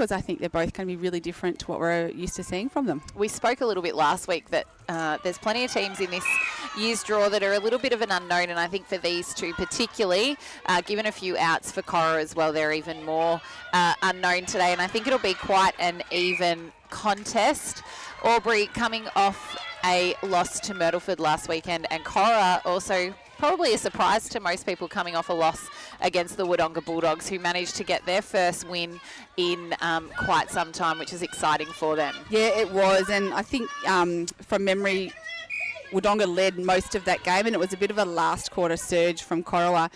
because I think they're both going to be really different to what we're used to seeing from them. We spoke a little bit last week that there's plenty of teams in this year's draw that are a little bit of an unknown, and I think for these two particularly, given a few outs for Cora as well, they're even more unknown today, and I think it'll be quite an even contest. Albury coming off a loss to Myrtleford last weekend, and Cora also probably a surprise to most people coming off a loss against the Wodonga Bulldogs, who managed to get their first win in quite some time, which is exciting for them. Yeah, it was, and I think from memory, Wodonga led most of that game, and it was a bit of a last quarter surge from Corowa,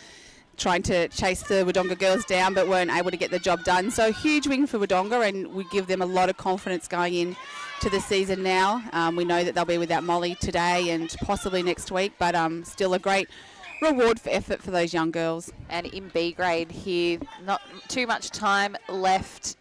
trying to chase the Wodonga girls down but weren't able to get the job done. So huge win for Wodonga, and we give them a lot of confidence going in to the season now. We know that they'll be without Molly today and possibly next week, but still a great reward for effort for those young girls. And in B grade here, not too much time left.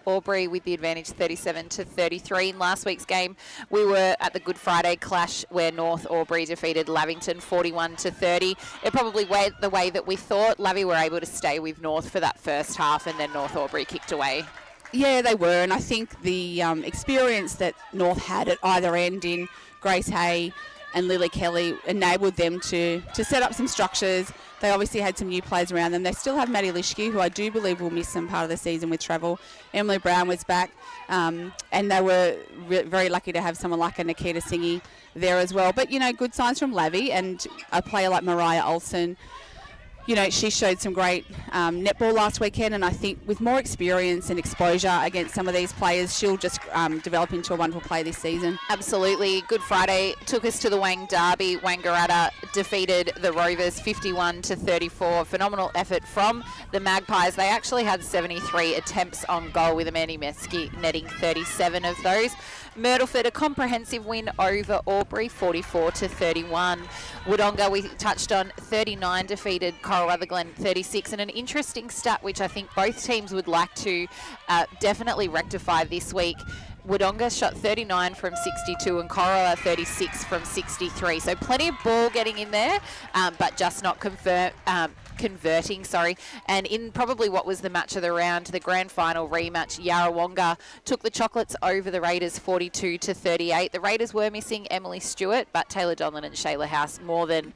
Albury with the advantage 37-33 in last week's game. We were at the Good Friday clash where North Albury defeated Lavington 41-30. It probably went the way that we thought. Lavi were able to stay with North for that first half, and then North Albury kicked away. Yeah, they were, and I think the experience that North had at either end in Grace Hay and Lily Kelly enabled them to set up some structures. They obviously had some new players around them. They still have Maddie Lishke, who I do believe will miss some part of the season with travel. Emily Brown was back, and they were very lucky to have someone like a Nikita Singhi there as well. But, you know, good signs from Lavi, and a player like Mariah Olsen. You know, she showed some great netball last weekend, and I think with more experience and exposure against some of these players, she'll just develop into a wonderful player this season. Absolutely. Good Friday took us to the Wang Derby. Wangaratta defeated the Rovers 51-34. Phenomenal effort from the Magpies. They actually had 73 attempts on goal, with Amanda Meski netting 37 of those. Myrtleford, a comprehensive win over Albury, 44-31. Wodonga, we touched on, 39, defeated Coral Rutherglen 36. And an interesting stat, which I think both teams would like to definitely rectify this week. Wodonga shot 39 from 62 and Corowa 36 from 63. So plenty of ball getting in there, but just not converting. And in probably what was the match of the round, the grand final rematch, Yarrawonga took the Chocolates over the Raiders 42-38. The Raiders were missing Emily Stewart, but Taylor Donlan and Shayla House, more than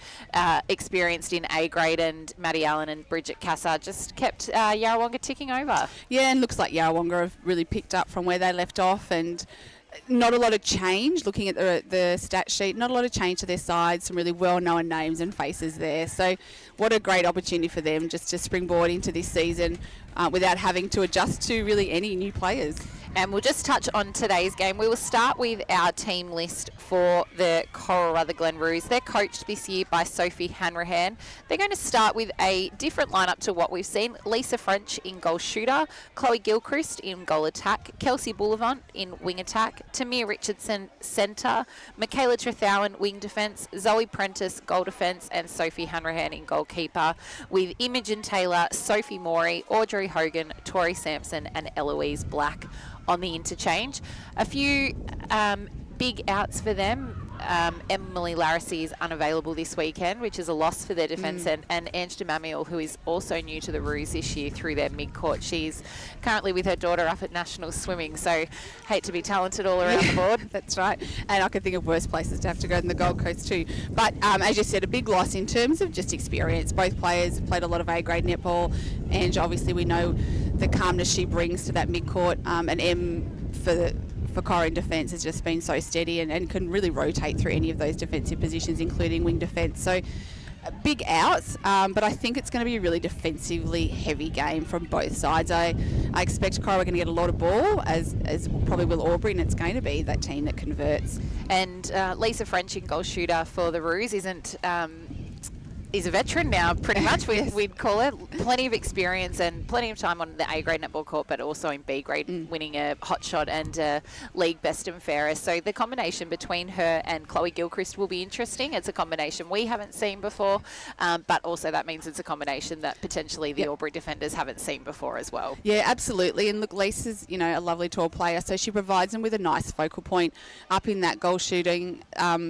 experienced in A grade, and Maddie Allen and Bridget Cassar just kept Yarrawonga ticking over. Yeah, and looks like Yarrawonga have really picked up from where they left off, and not a lot of change, looking at the stat sheet, not a lot of change to their side, some really well-known names and faces there. So what a great opportunity for them just to springboard into this season without having to adjust to really any new players. And we'll just touch on today's game. We will start with our team list for the Coral Rutherglen Roos. They're coached this year by Sophie Hanrahan. They're going to start with a different lineup to what we've seen. Lisa French in goal shooter, Chloe Gilchrist in goal attack, Kelsey Bullivant in wing attack, Tamir Richardson centre, Michaela Trethowan wing defence, Zoe Prentice goal defence, and Sophie Hanrahan in goalkeeper, with Imogen Taylor, Sophie Morey, Audrey Hogan, Tori Sampson and Eloise Black on the interchange. A few big outs for them. Emily Larissy is unavailable this weekend, which is a loss for their defence, and Ange Demamiel, who is also new to the Roos this year through their mid-court. She's currently with her daughter up at National Swimming, so hate to be talented all around the board. That's right, and I can think of worse places to have to go than the Gold Coast too. But as you said, a big loss in terms of just experience. Both players have played a lot of A-grade netball. Ange, obviously we know the calmness she brings to that mid-court, and Em for Cora in defence has just been so steady and can really rotate through any of those defensive positions, including wing defence. So big outs, but I think it's going to be a really defensively heavy game from both sides. I expect Cora are going to get a lot of ball, as probably will Albury, and it's going to be that team that converts. And Lisa French in goal shooter for the Roos is a veteran now, pretty much, Yes. we'd call it. Plenty of experience and plenty of time on the A-grade netball court, but also in B-grade, winning a hot shot and a league best and fairest. So the combination between her and Chloe Gilchrist will be interesting. It's a combination we haven't seen before, but also that means it's a combination that potentially the Albury defenders haven't seen before as well. Yeah, absolutely. And look, Lisa's, a lovely tall player, so she provides them with a nice focal point up in that goal shooting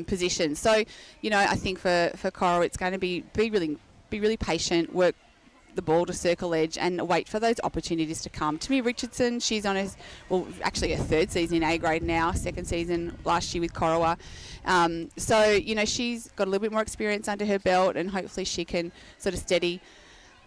position. So, I think for Cora, it's going to be really patient, work the ball to circle edge and wait for those opportunities to come. Timmy Richardson, she's on actually her third season in A grade now, second season last year with Corowa. So, you know, she's got a little bit more experience under her belt, and hopefully she can sort of steady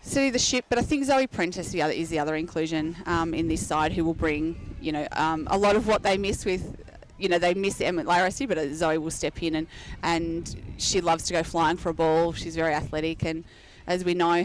the ship. But I think Zoe Prentice is the other inclusion in this side, who will bring, you know, a lot of what they miss with, you know, they miss Emmett Laracy, but Zoe will step in and she loves to go flying for a ball. She's very athletic, and as we know,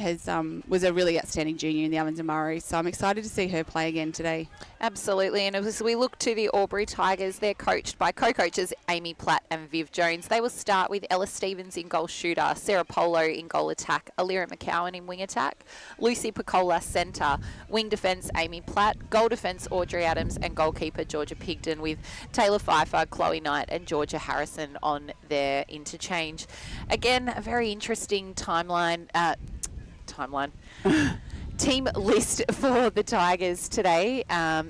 was a really outstanding junior in the Ovens and Murray. So I'm excited to see her play again today. Absolutely. And as we look to the Albury Tigers, they're coached by co-coaches Amy Platt and Viv Jones. They will start with Ella Stevens in goal shooter, Sarah Polo in goal attack, Alira McCowan in wing attack, Lucy Picola centre, wing defence Amy Platt, goal defence Audrey Adams, and goalkeeper Georgia Pigden, with Taylor Pfeiffer, Chloe Knight and Georgia Harrison on their interchange. Again, a very interesting timeline. Team list for the Tigers today.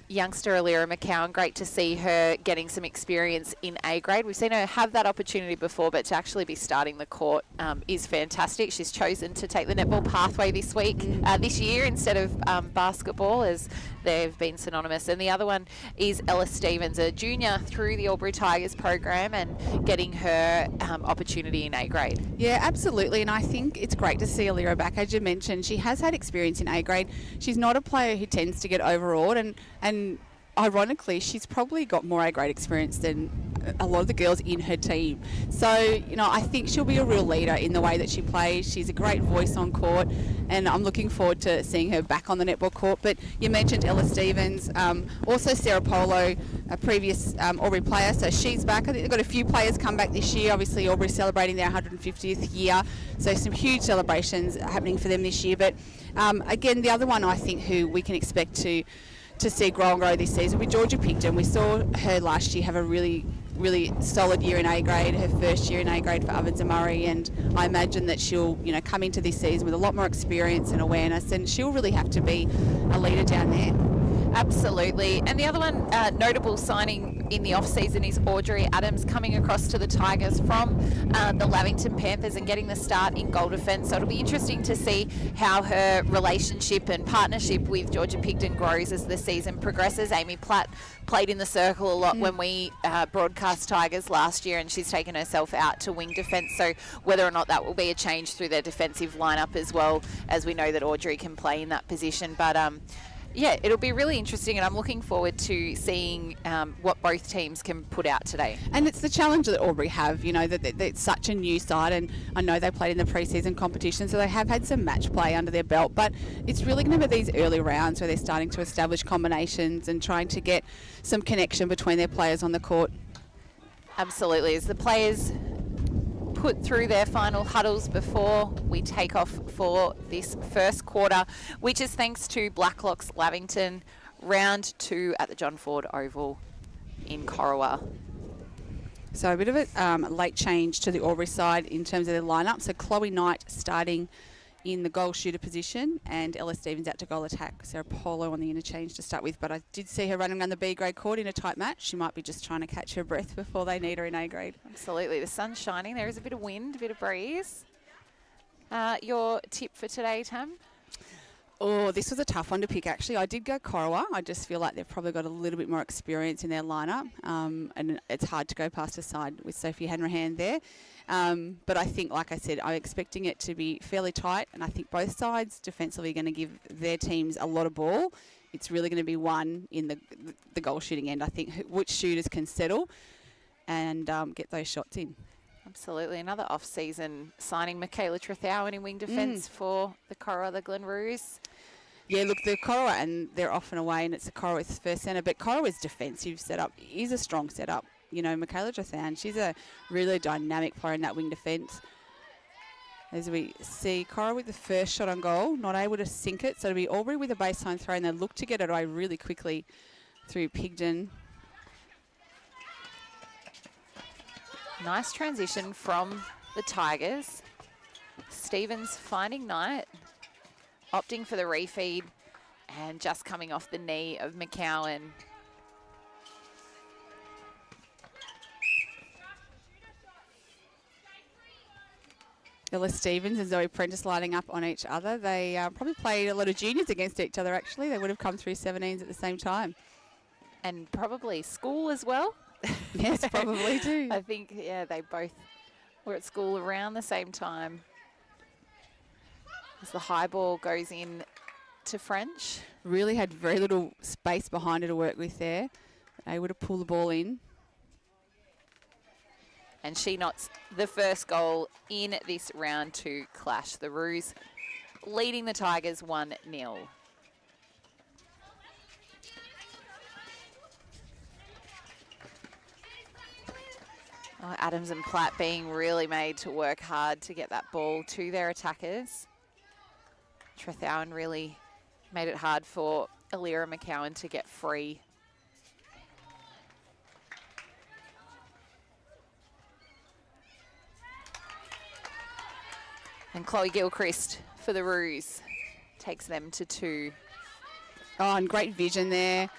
Youngster Alira McCowan, great to see her getting some experience in A grade. We've seen her have that opportunity before, but to actually be starting the court is fantastic. She's chosen to take the netball pathway this year instead of basketball, as they've been synonymous. And the other one is Ella Stevens, a junior through the Albury Tigers program, and getting her opportunity in A grade. Yeah, absolutely. And I think it's great to see Alira back. As you mentioned, she has had experience in A grade. She's not a player who tends to get overawed, and ironically, she's probably got more A grade experience than a lot of the girls in her team. So, you know, I think she'll be a real leader in the way that she plays. She's a great voice on court, and I'm looking forward to seeing her back on the netball court. But you mentioned Ella Stevens, also Sarah Polo, a previous Albury player, so she's back. I think they've got a few players come back this year. Obviously, Albury celebrating their 150th year, so some huge celebrations happening for them this year. But again, the other one I think who we can expect to see grow and grow this season with Georgia Pigden. We saw her last year have a really solid year in A grade, her first year in A grade for Ovens and Murray, and I imagine that she'll, you know, come into this season with a lot more experience and awareness, and she'll really have to be a leader down there. Absolutely. And the other one, notable signing in the off-season, is Audrey Adams, coming across to the Tigers from the Lavington Panthers and getting the start in goal defence. So it'll be interesting to see how her relationship and partnership with Georgia Pigden grows as the season progresses. Amy Platt played in the circle a lot when we broadcast Tigers last year, and she's taken herself out to wing defence. So whether or not that will be a change through their defensive lineup, as well, as we know that Audrey can play in that position. But yeah, it'll be really interesting, and I'm looking forward to seeing what both teams can put out today. And it's the challenge that Albury have, you know, that it's such a new side, and I know they played in the pre-season competition, so they have had some match play under their belt, but it's really going to be these early rounds where they're starting to establish combinations and trying to get some connection between their players on the court. Absolutely. As the players put through their final huddles before we take off for this first quarter, which is thanks to Blacklock's Lavington, round 2 at the John Ford Oval in Corowa. So a bit of a late change to the Albury side in terms of their lineup. So Chloe Knight starting in the goal shooter position, and Ella Stevens out to goal attack. Sarah Polo on the interchange to start with, but I did see her running around the B grade court in a tight match. She might be just trying to catch her breath before they need her in A grade. Absolutely. The sun's shining. There is a bit of wind, a bit of breeze. Your tip for today, Tam? Oh, this was a tough one to pick, actually. I did go Corowa. I just feel like they've probably got a little bit more experience in their lineup, and it's hard to go past a side with Sophie Hanrahan there. But I think, like I said, I'm expecting it to be fairly tight, and I think both sides defensively are going to give their teams a lot of ball. It's really going to be one in the goal shooting end. I think which shooters can settle and get those shots in. Absolutely. Another off-season signing, Michaela Trethowan in wing defence for the Corowa, the Glen Roos. Yeah, look, the Corowa, and they're off and away, and it's the Corowa's first centre, but Corowa's defensive setup is a strong setup. You know, Michaela Trethowan, she's a really dynamic player in that wing defence. As we see, Corowa with the first shot on goal, not able to sink it, so it'll be Albury with a baseline throw, and they look to get it away really quickly through Pigden. Nice transition from the Tigers. Stevens finding Knight, opting for the refeed, and just coming off the knee of McCowan. Ella Stevens and Zoe Prentice lining up on each other. They probably played a lot of juniors against each other, actually. They would have come through 17s at the same time. And probably school as well. Yes, probably too. I think, yeah, they both were at school around the same time. As the high ball goes in to French. Really had very little space behind her to work with there. Able to pull the ball in. And she knots the first goal in this round 2 clash. The Roos leading the Tigers 1-0. Oh, Adams and Platt being really made to work hard to get that ball to their attackers. Trethowan really made it hard for Alira McCowan to get free. And Chloe Gilchrist for the Roos takes them to 2. Oh, and great vision there.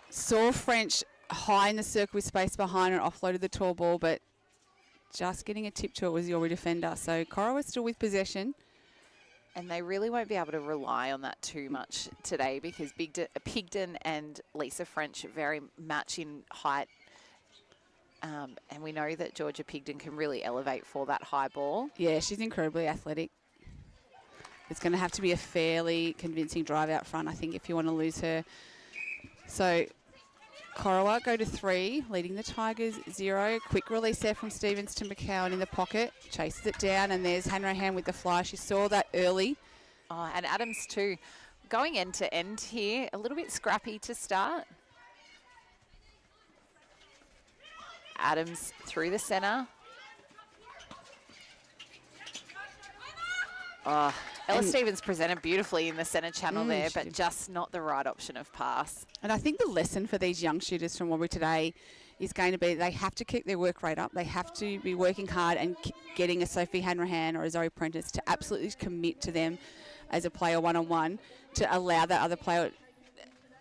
Saw French high in the circle with space behind her, offloaded the tall ball, but just getting a tip to it was the Albury defender. So Corowa still with possession. And they really won't be able to rely on that too much today because Pigden and Lisa French very match in height. And we know that Georgia Pigden can really elevate for that high ball. Yeah, she's incredibly athletic. It's going to have to be a fairly convincing drive out front, I think, if you want to lose her. So Corowa go to 3, leading the Tigers 0. Quick release there from Stevens to McCowan in the pocket. Chases it down, and there's Hanrahan with the fly. She saw that early. Oh, and Adams too. Going end to end here, a little bit scrappy to start. Adams through the centre. Oh, Ella Stevens presented beautifully in the centre channel there, but just not the right option of pass. And I think the lesson for these young shooters from Albury today is going to be they have to keep their work rate up. They have to be working hard and getting a Sophie Hanrahan or a Zoe Prentice to absolutely commit to them as a player one-on-one to allow that other player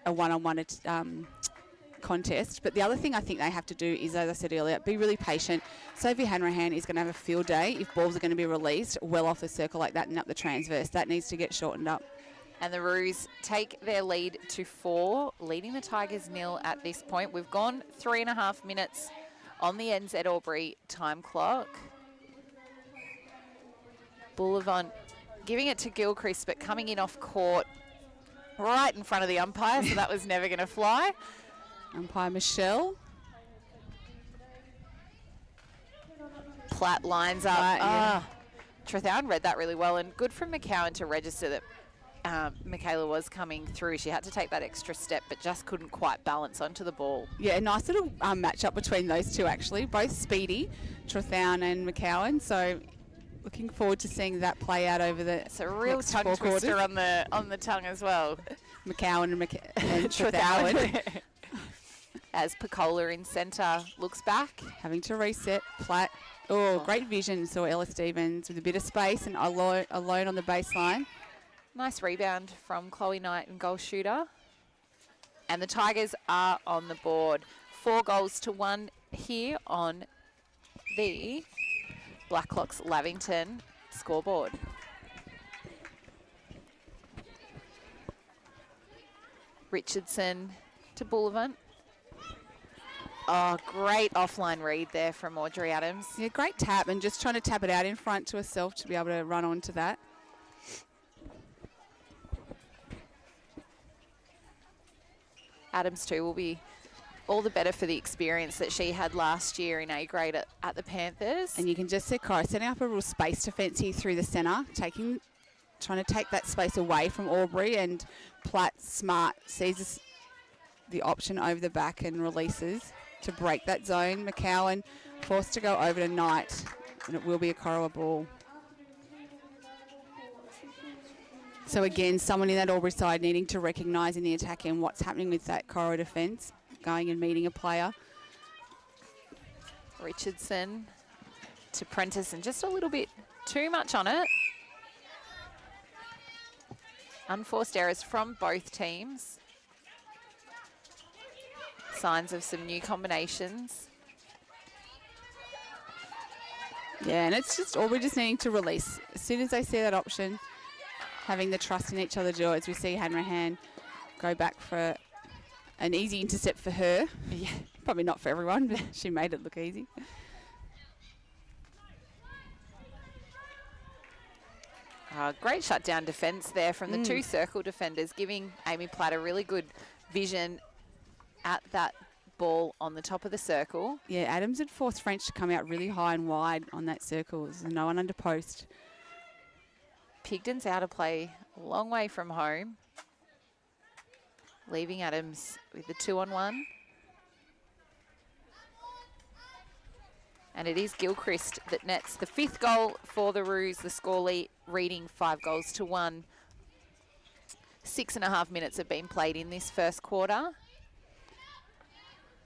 a one-on-one contest. But the other thing I think they have to do is, as I said earlier, be really patient. Sophie Hanrahan is going to have a field day if balls are going to be released well off the circle like that and up the transverse. That needs to get shortened up. And the Roos take their lead to 4, leading the Tigers 0 at this point. We've gone 3.5 minutes on the NZ Albury time clock. Boulevard giving it to Gilchrist, but coming in off court right in front of the umpire, so that was never going to fly. Umpire Michelle. Platt lines up. Trethowan read that really well, and good from McCowan to register that Michaela was coming through. She had to take that extra step, but just couldn't quite balance onto the ball. Yeah, a nice little match up between those two, actually. Both speedy, Trethowan and McCowan. So looking forward to seeing that play out over the It's a real tongue twister on the tongue as well. McCowan and Trethowan. As Picola in centre looks back. Having to reset. Platt. Oh, great vision. Saw Ella Stevens with a bit of space and alone on the baseline. Nice rebound from Chloe Knight and goal shooter. And the Tigers are on the board. 4-1 here on the Blacklocks Lavington scoreboard. Richardson to Boulevard. Oh, great offline read there from Audrey Adams. Yeah, great tap and just trying to tap it out in front to herself to be able to run onto that. Adams too will be all the better for the experience that she had last year in A grade at the Panthers. And you can just see Cora setting up a real space defence here through the centre, trying to take that space away from Albury, and Platt smart sees the option over the back and releases to break that zone. McCowan forced to go over to Knight, and it will be a Corowa ball. So again, someone in that Albury side needing to recognise in the attack end what's happening with that Corowa defence, going and meeting a player. Richardson to Prentice, and just a little bit too much on it. Unforced errors from both teams. Signs of some new combinations. Yeah, Yeah, and it's just Aubrey just needing to release. As soon as they see that option, having the trust in each other to do it, as we see Hanrahan go back for an easy intercept for her. Yeah, probably not for everyone, but she made it look easy. Great shutdown defence there from the two circle defenders, giving Amy Platter really good vision at that ball on the top of the circle. Yeah, Adams had forced French to come out really high and wide on that circle. There's no one under post. Pigden's out of play, a long way from home, leaving Adams with the 2-on-1. And it is Gilchrist that nets the 5th goal for the Roos. The score reading 5-1. 6.5 minutes have been played in this first quarter.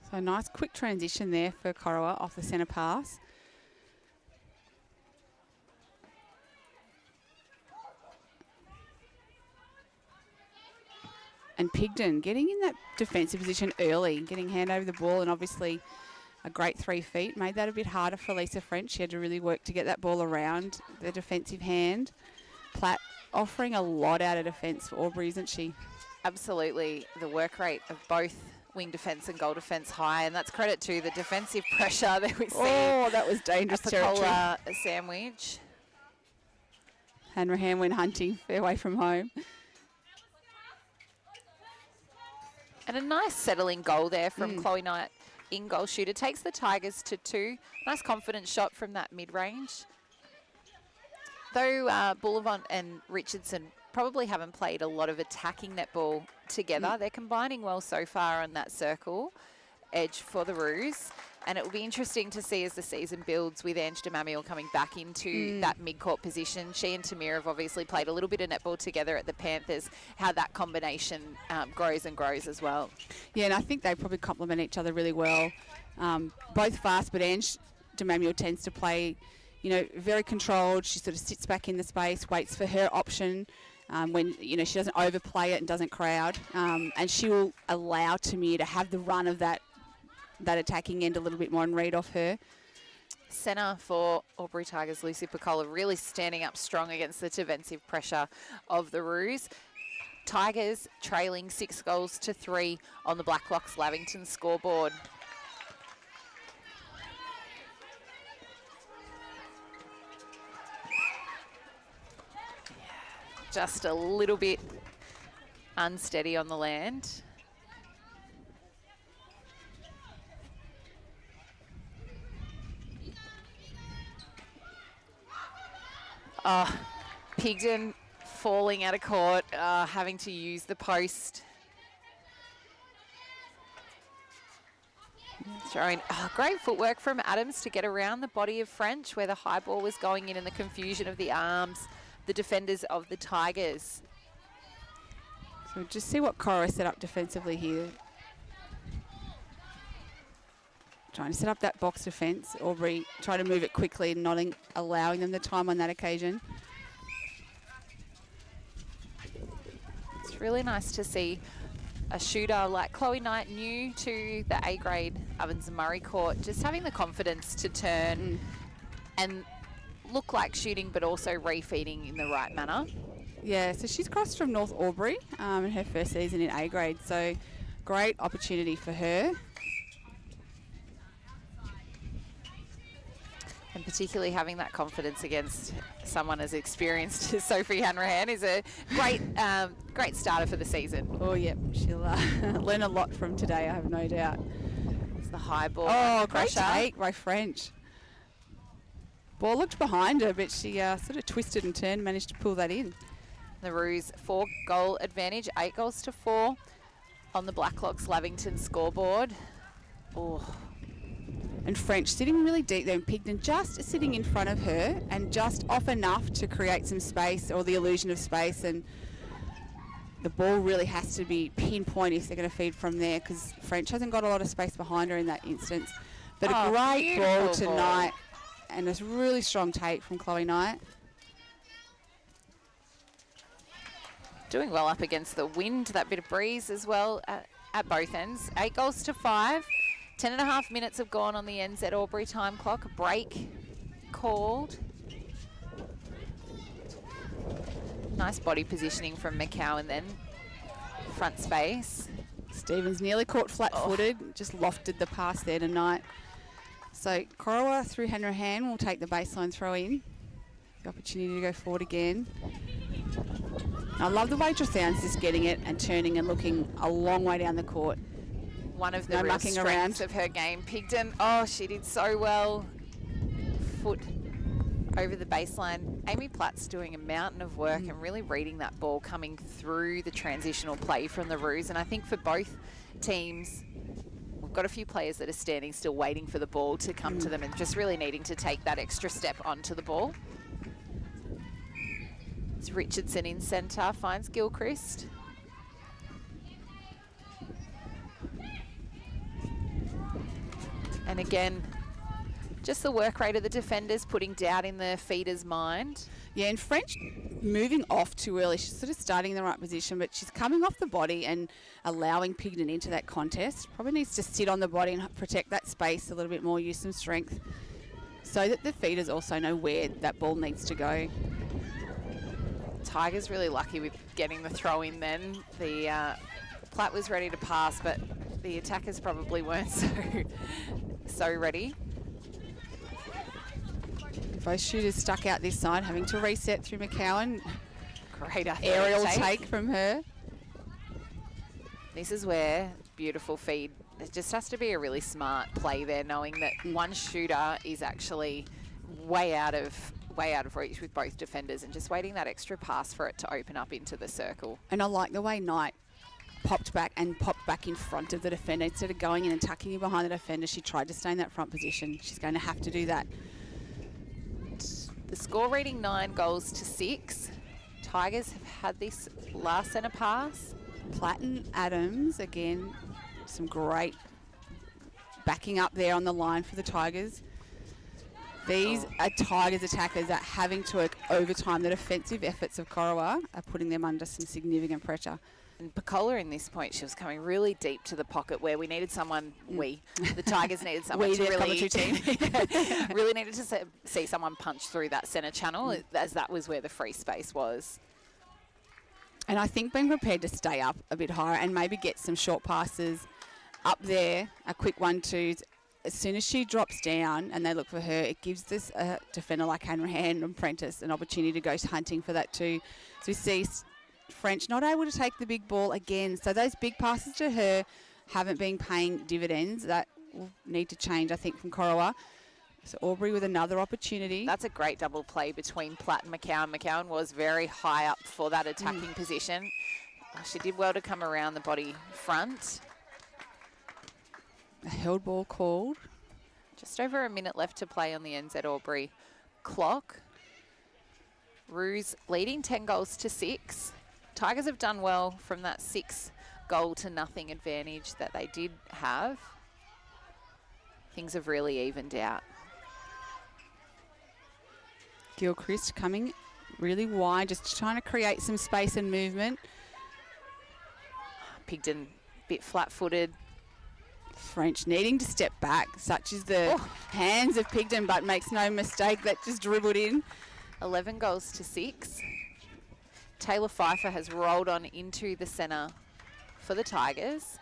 So a nice quick transition there for Corowa off the centre pass. And Pigden getting in that defensive position early, getting hand over the ball, and obviously a great 3 feet. Made that a bit harder for Lisa French. She had to really work to get that ball around the defensive hand. Platt offering a lot out of defence for Aubrey, isn't she? Absolutely. The work rate of both wing defence and goal defence high, and that's credit to the defensive pressure that we see. Oh, that was dangerous territory. A sandwich. Hanrahan went hunting, fair way from home. And a nice settling goal there from Chloe Knight, in-goal shooter. Takes the Tigers to 2. Nice confident shot from that mid-range. Though Bullivant and Richardson probably haven't played a lot of attacking netball together, they're combining well so far on that circle edge for the Roos. And it will be interesting to see as the season builds with Ange DeMamiel coming back into that mid-court position. She and Tamir have obviously played a little bit of netball together at the Panthers, how that combination grows and grows as well. Yeah, and I think they probably complement each other really well. Both fast, but Ange DeMamiel tends to play, you know, very controlled. She sort of sits back in the space, waits for her option. When, you know, she doesn't overplay it and doesn't crowd. And she will allow Tamir to have the run of that attacking end a little bit more and read off her. Centre for Albury Tigers, Lucy Picola, really standing up strong against the defensive pressure of the Roos. Tigers trailing 6-3 on the Blacklocks Lavington scoreboard. Just a little bit unsteady on the land. Pigden falling out of court, having to use the post. Throwing, great footwork from Adams to get around the body of French where the high ball was going in and the confusion of the arms, the defenders of the Tigers. So just see what Cora set up defensively here. Trying to set up that box defence. Aubrey trying to move it quickly and not allowing them the time on that occasion. It's really nice to see a shooter like Chloe Knight, new to the A-grade Ovens and Murray court, just having the confidence to turn and look like shooting, but also refeeding in the right manner. Yeah, so she's crossed from North Albury in her first season in A-grade, so great opportunity for her. And particularly having that confidence against someone as experienced as Sophie Hanrahan is a great great starter for the season. Oh, yep. She'll learn a lot from today, I have no doubt. It's the high ball. Oh, great take by French. Ball looked behind her, but she sort of twisted and turned, managed to pull that in. The Roos 4-goal advantage, 8-4 on the Blacklocks Lavington scoreboard. Oh. And French sitting really deep there, and Pigden just sitting in front of her and just off enough to create some space or the illusion of space. And the ball really has to be pinpoint if they're going to feed from there, because French hasn't got a lot of space behind her in that instance. But a great ball tonight and a really strong take from Chloe Knight. Doing well up against the wind, that bit of breeze as well at both ends. 8-5. 10.5 minutes have gone on the NZ Albury time clock. A break called. Nice body positioning from McCowan then. Front space. Stevens nearly caught flat-footed, just lofted the pass there tonight. So Corowa through Henry Hand will take the baseline throw in. The opportunity to go forward again. I love the way Trethoun's just getting it and turning and looking a long way down the court. One of the real strengths of her game. Pigden, oh, she did so well. Foot over the baseline. Amy Platt's doing a mountain of work and really reading that ball coming through the transitional play from the Roos. And I think for both teams, we've got a few players that are standing still waiting for the ball to come to them and just really needing to take that extra step onto the ball. It's Richardson in centre, finds Gilchrist. And again, just the work rate of the defenders putting doubt in the feeder's mind. Yeah, and French moving off too early. She's sort of starting in the right position, but she's coming off the body and allowing Pigden into that contest. Probably needs to sit on the body and protect that space a little bit more, use some strength, so that the feeders also know where that ball needs to go. Tigers really lucky with getting the throw in then. The Platt was ready to pass, but the attackers probably weren't so ready. Both shooters stuck out this side, having to reset through McCowan. Great aerial take from her. This is where beautiful feed. It just has to be a really smart play there, knowing that one shooter is actually way out of reach with both defenders and just waiting that extra pass for it to open up into the circle. And I like the way Knight popped back in front of the defender. Instead of going in and tucking in behind the defender, she tried to stay in that front position. She's going to have to do that. The score reading 9-6. Tigers have had this last centre pass. Platt and Adams, again, some great backing up there on the line for the Tigers. These are Tigers attackers that having to work overtime. The defensive efforts of Corowa are putting them under some significant pressure. And Picola in this point, she was coming really deep to the pocket where we needed someone, the Tigers needed someone to really, really needed to see someone punch through that centre channel, as that was where the free space was. And I think being prepared to stay up a bit higher and maybe get some short passes up there, a quick 1-2s. As soon as she drops down and they look for her, it gives this defender like Henry Hand and Prentice an opportunity to go hunting for that too. So we see French not able to take the big ball again. So those big passes to her haven't been paying dividends. That will need to change, I think, from Corowa. So Aubrey with another opportunity. That's a great double play between Platt and McCowan. McCowan was very high up for that attacking position. She did well to come around the body front. A held ball called. Just over a minute left to play on the NZ Albury clock. Roos leading 10-6. Tigers have done well from that 6-0 advantage that they did have. Things have really evened out. Gilchrist coming really wide, just trying to create some space and movement. Pigden a bit flat-footed. French needing to step back, such as the hands of Pigden, but makes no mistake, that just dribbled in. 11-6. Taylor Pfeiffer has rolled on into the centre for the Tigers.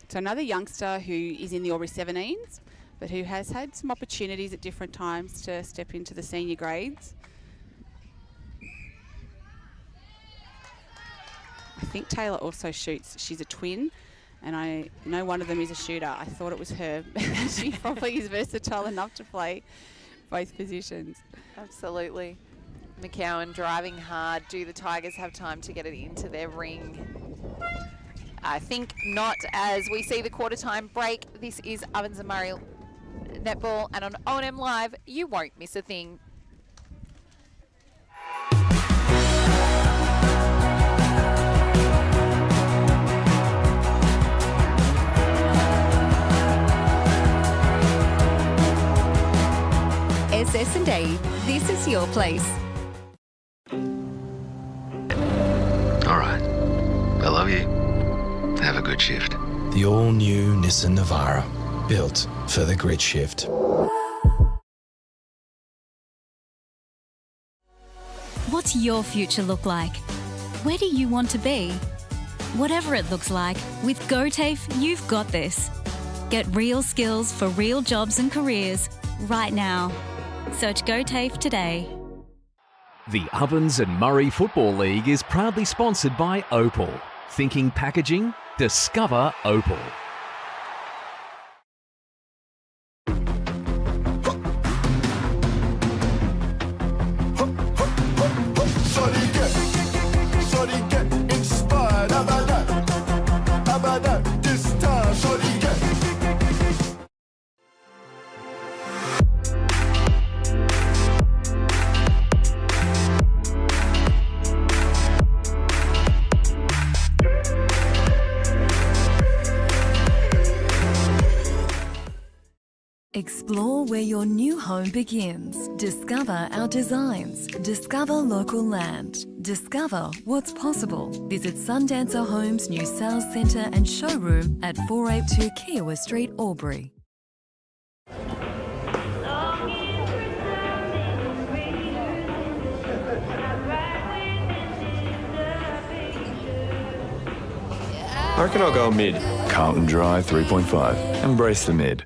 So another youngster who is in the Albury 17s, but who has had some opportunities at different times to step into the senior grades. I think Taylor also shoots. She's a twin, and I know one of them is a shooter. I thought it was her. She probably is versatile enough to play both positions. Absolutely. McCowan driving hard. Do the Tigers have time to get it into their ring? I think not, as we see the quarter time break. This is Ovens and Murray Netball, and on O&M Live, you won't miss a thing. SS&A, this is your place. All right. I love you. Have a good shift. The all-new Nissan Navara, built for the grid shift. What's your future look like? Where do you want to be? Whatever it looks like, with GoTAFE, you've got this. Get real skills for real jobs and careers right now. Search GoTAFE today. The Ovens and Murray Football League is proudly sponsored by Opal. Thinking packaging? Discover Opal. Explore where your new home begins. Discover our designs. Discover local land. Discover what's possible. Visit Sundancer Homes' new sales centre and showroom at 482 Kiowa Street, Albury. I reckon I'll go mid. Carlton Dry 3.5. Embrace the mid.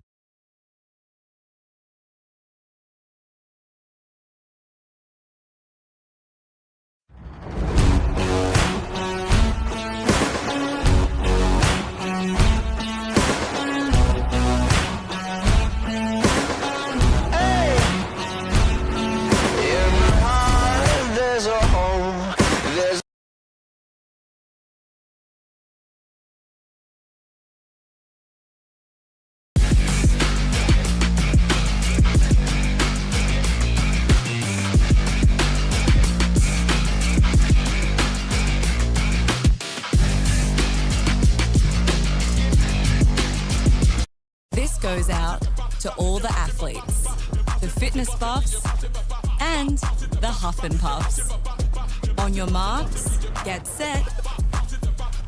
This goes out to all the athletes, the fitness buffs, and the huff and puffs. On your marks, get set.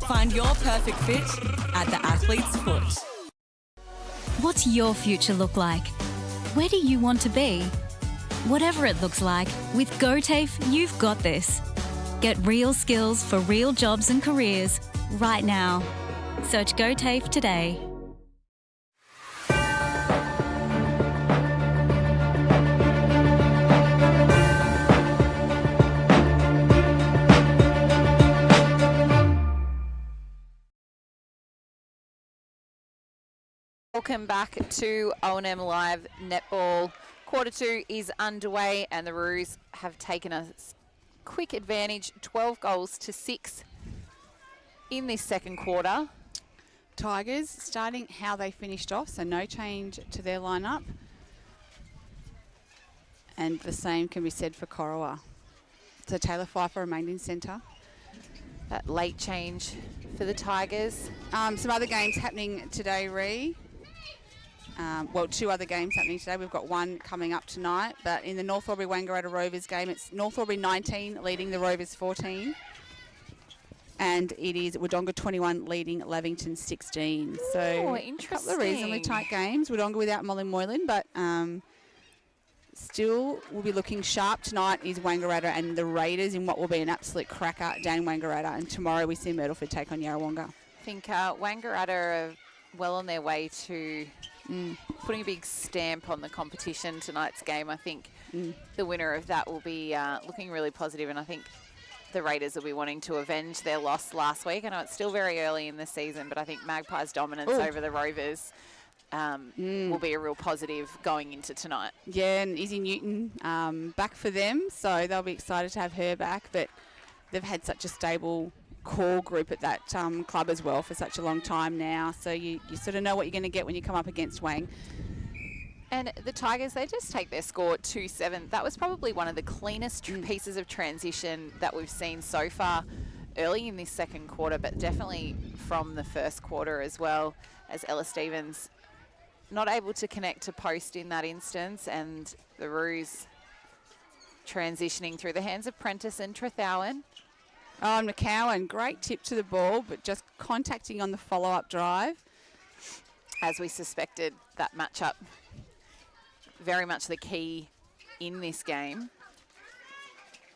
Find your perfect fit at the athlete's foot. What's your future look like? Where do you want to be? Whatever it looks like, with GoTAFE, you've got this. Get real skills for real jobs and careers right now. Search GoTAFE today. Welcome back to O&M Live Netball. Quarter 2 is underway and the Roos have taken a quick advantage, 12 goals to 6 in this second quarter. Tigers starting how they finished off, so no change to their lineup. And the same can be said for Corowa. So Taylor Pfeiffer remained in centre. That late change for the Tigers. Some other games happening today, Ree. Well, 2 other games happening today. We've got one coming up tonight, but in the North Albury Wangaratta Rovers game, it's North Albury 19 leading the Rovers 14. And it is Wodonga 21 leading Lavington 16. So interesting. A couple of reasonably tight games. Wodonga without Molly Moylan, but still will be looking sharp. Tonight is Wangaratta and the Raiders in what will be an absolute cracker down Wangaratta. And tomorrow we see Myrtleford take on Yarrawonga. I think Wangaratta are well on their way to putting a big stamp on the competition tonight's game. I think the winner of that will be looking really positive, and I think the Raiders will be wanting to avenge their loss last week. I know it's still very early in the season, but I think Magpies' dominance over the Rovers will be a real positive going into tonight. Yeah, and Izzy Newton back for them, so they'll be excited to have her back, but they've had such a stable core group at that club as well for such a long time now, so you sort of know what you're going to get when you come up against Wang. And the Tigers, they just take their score 2-7. That was probably one of the cleanest pieces of transition that we've seen so far early in this second quarter, but definitely from the first quarter as well, as Ella Stevens not able to connect to post in that instance, and the Roos transitioning through the hands of Prentice and Trethowan. Oh, McCowan, great tip to the ball, but just contacting on the follow-up drive. As we suspected, that matchup very much the key in this game.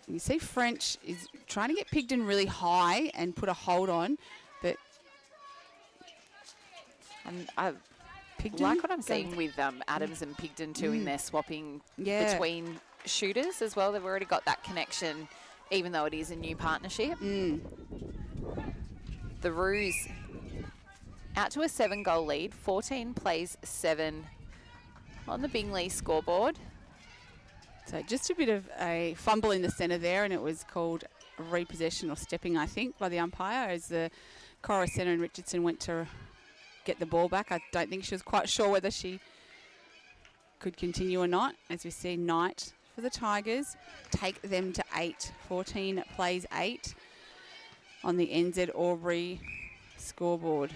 You see French is trying to get Pigden really high and put a hold on, but And I Pigden like what I'm seeing with Adams and Pigden too in their swapping between shooters as well. They've already got that connection, even though it is a new partnership. The Roos out to a 7-goal lead, 14 plays 7 on the Bingley scoreboard. So just a bit of a fumble in the centre there, and it was called a repossession or stepping, I think, by the umpire as the Cora Centre and Richardson went to get the ball back. I don't think she was quite sure whether she could continue or not. As we see, Knight for the Tigers take them to 8. 14 plays 8 on the NZ Albury scoreboard.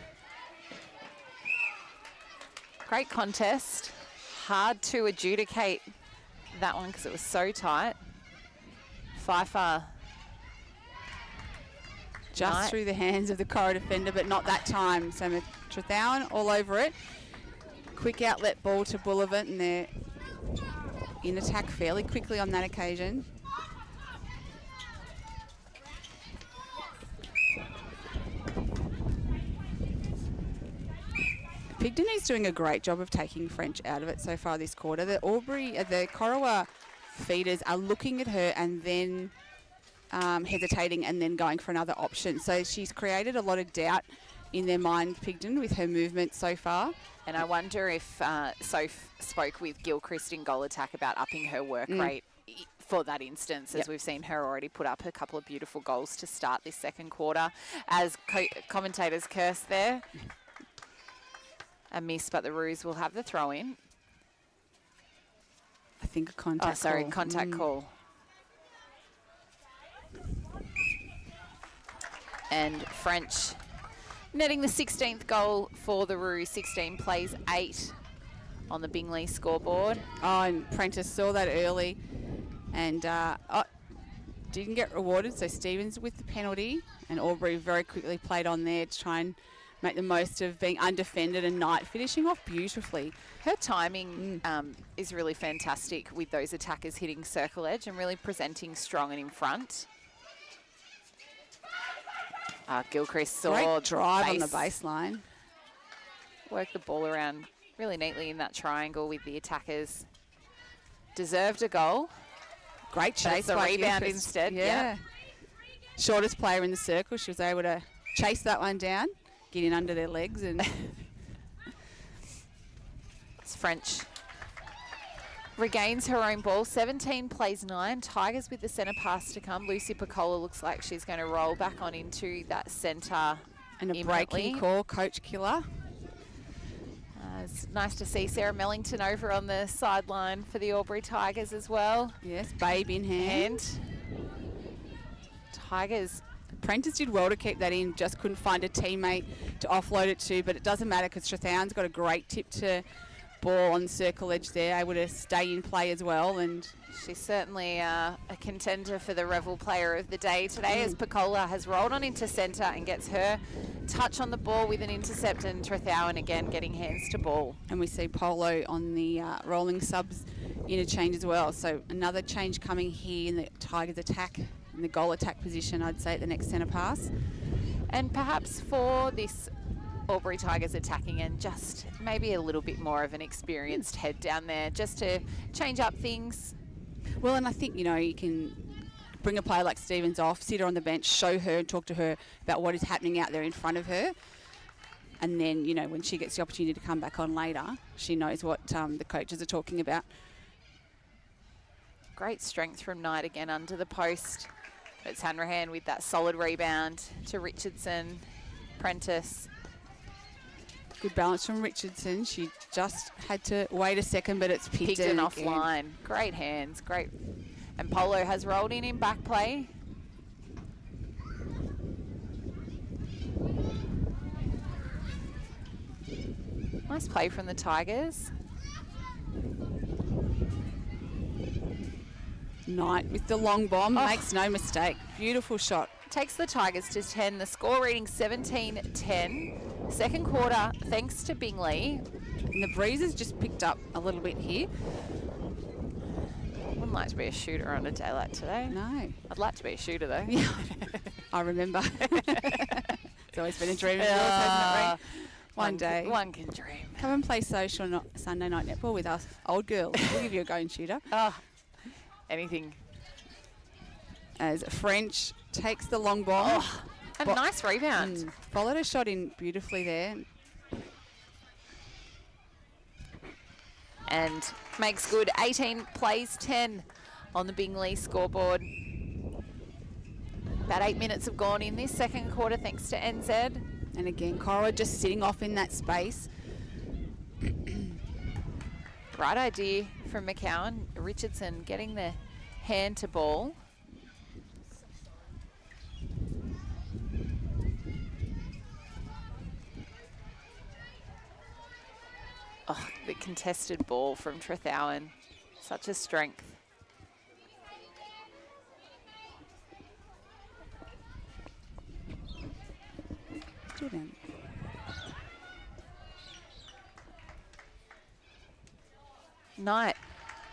Great contest. Hard to adjudicate that one because it was so tight. Pfeiffer Just through the hands of the Cora defender, but not that time. So Trethowan all over it. Quick outlet ball to Bullivant, and they're in attack fairly quickly on that occasion. Pigden is doing a great job of taking French out of it so far this quarter. The Corowa feeders are looking at her and then hesitating and then going for another option. So she's created a lot of doubt in their mind, Pigden, with her movement so far. And I wonder if Soph spoke with Gilchrist in goal attack about upping her work rate for that instance, as we've seen her already put up a couple of beautiful goals to start this second quarter. As commentators curse there, a miss, but the Roos will have the throw in. I think a contact call. Contact call. And French netting the 16th goal for the Roos. 16 plays 8 on the Bingley scoreboard. Oh, and Prentice saw that early and didn't get rewarded. So Stevens with the penalty, and Albury very quickly played on there to try and make the most of being undefended, and Knight finishing off beautifully. Her timing is really fantastic with those attackers hitting circle edge and really presenting strong and in front. Gilchrist saw great drive on the baseline. Worked the ball around really neatly in that triangle with the attackers. Deserved a goal. Great chase. That's a rebound Gilchrist. instead. Yeah. Shortest player in the circle. She was able to chase that one down, get in under their legs, and it's French. Regains her own ball. 17 plays 9. Tigers with the centre pass to come. Lucy Picola looks like she's going to roll back on into that centre. And a breaking call, Coach Killer. It's nice to see Sarah Mellington over on the sideline for the Albury Tigers as well. Yes, babe in hand. Tigers. Prentice did well to keep that in, just couldn't find a teammate to offload it to, but it doesn't matter because Trethowan's got a great tip to ball on the circle edge there, able to stay in play as well. And she's certainly a contender for the Revel Player of the Day today as Picola has rolled on into centre and gets her touch on the ball with an intercept, and Trethowan again getting hands to ball. And we see Polo on the rolling subs interchange as well. So another change coming here in the Tigers attack, in the goal attack position, I'd say, at the next centre pass. And perhaps for this Albury Tigers attacking end, just maybe a little bit more of an experienced head down there just to change up things. Well, and I think, you can bring a player like Stevens off, sit her on the bench, show her and talk to her about what is happening out there in front of her. And then, when she gets the opportunity to come back on later, she knows what the coaches are talking about. Great strength from Knight again under the post. It's Hanrahan with that solid rebound to Richardson. Prentice. Good balance from Richardson. She just had to wait a second, but it's Pigden offline. Great hands, great. And Polo has rolled in back play. Nice play from the Tigers. Knight with the long bomb, makes no mistake. Beautiful shot. Takes the Tigers to 10. The score reading 17-10. Second quarter, thanks to Bingley. And the breeze has just picked up a little bit here. Wouldn't like to be a shooter on a day like today. No. I'd like to be a shooter, though. Yeah. I remember. It's always been a dream of yours, hasn't it, Ray? One day. One can dream. Come and play social Sunday night netball with us old girls. We'll give you a go and shooter. Oh, anything. As French takes the long ball. Oh, a nice rebound. Followed a shot in beautifully there. And makes good. 18 plays 10 on the Bingley scoreboard. About 8 minutes have gone in this second quarter thanks to NZ. And again, Cora just sitting off in that space. Right idea from McCowan. Richardson getting the hand to ball. Oh, the contested ball from Trethowan. Such a strength. Knight,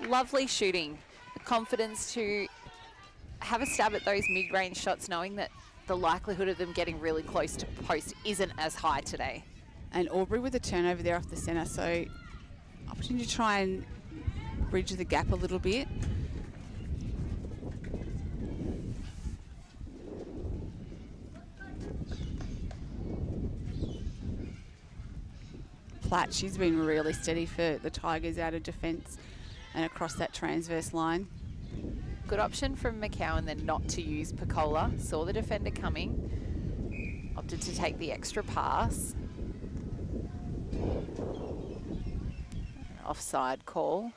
lovely shooting. The confidence to have a stab at those mid-range shots, knowing that the likelihood of them getting really close to post isn't as high today. And Aubrey with a turnover there off the centre, so opportunity to try and bridge the gap a little bit. Platt, she's been really steady for the Tigers out of defence and across that transverse line. Good option from McCowan then not to use Picola. Saw the defender coming, opted to take the extra pass. Offside call.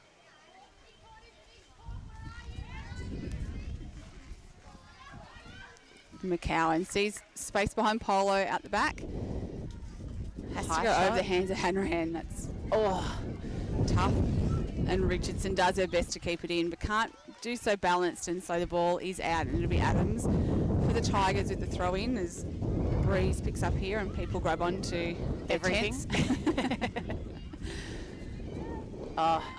McCowan sees space behind Polo out the back. Has High to go shot. over the hands of Hanrahan. That's Oh, tough. And Richardson does her best to keep it in, but can't do so balanced, and so the ball is out, and it'll be Adams for the Tigers with the throw in as Breeze picks up here and people grab onto their everything. tents.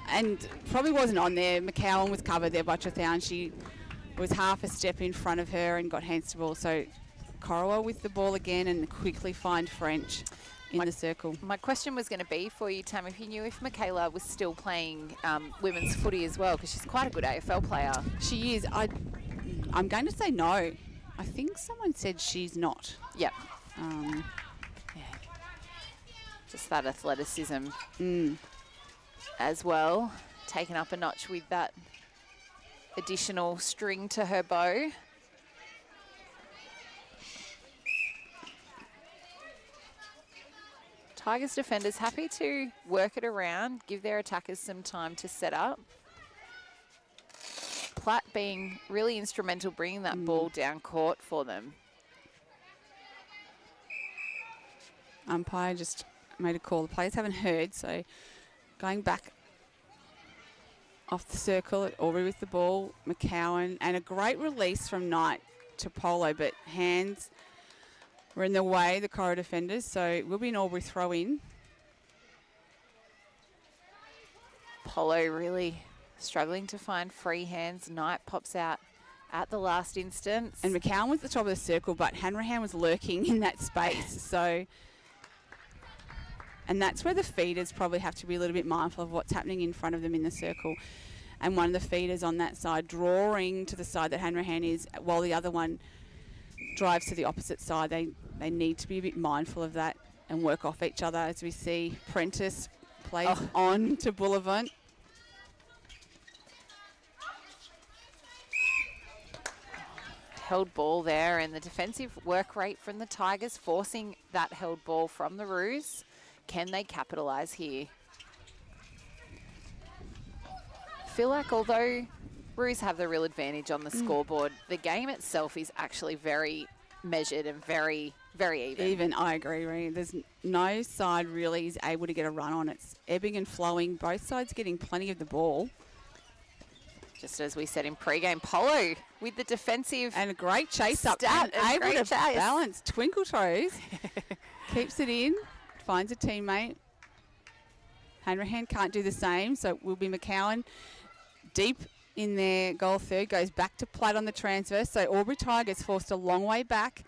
And probably wasn't on there. McCowan was covered there by Trethowan. She was half a step in front of her and got hands to ball. So Corowa with the ball again and quickly find French in the circle. My question was going to be for you, Tam, if you knew if Michaela was still playing women's footy as well, because she's quite a good AFL player. She is. I'm going to say no. I think someone said she's not. Yep. Just that athleticism as well, taken up a notch with that additional string to her bow. Tigers defenders happy to work it around, give their attackers some time to set up. Platt being really instrumental bringing that ball down court for them. Umpire just made a call. The players haven't heard, so going back off the circle at Aubrey with the ball, McCowan, and a great release from Knight to Polo, but hands were in the way, the Cora defenders, so it will be an Aubrey throw in. Polo really struggling to find free hands. Knight pops out at the last instance. And McCowan was at the top of the circle, but Hanrahan was lurking in that space, so... And that's where the feeders probably have to be a little bit mindful of what's happening in front of them in the circle. And one of the feeders on that side drawing to the side that Hanrahan is, while the other one drives to the opposite side. They need to be a bit mindful of that and work off each other as we see Prentice plays on to Bullivant. Held ball there, and the defensive work rate from the Tigers forcing that held ball from the Roos. Can they capitalise here? Feel like although Roos have the real advantage on the scoreboard, the game itself is actually very measured and very, very even. I agree, Ree. There's no side really is able to get a run on. It's ebbing and flowing. Both sides getting plenty of the ball. Just as we said in pre-game, Polo with the defensive and a great chase up, stat and able to balance twinkle toes. Keeps it in, finds a teammate. Hanrahan can't do the same, so it will be McCowan deep in their goal third, goes back to Platt on the transfer. So Albury Tigers forced a long way back.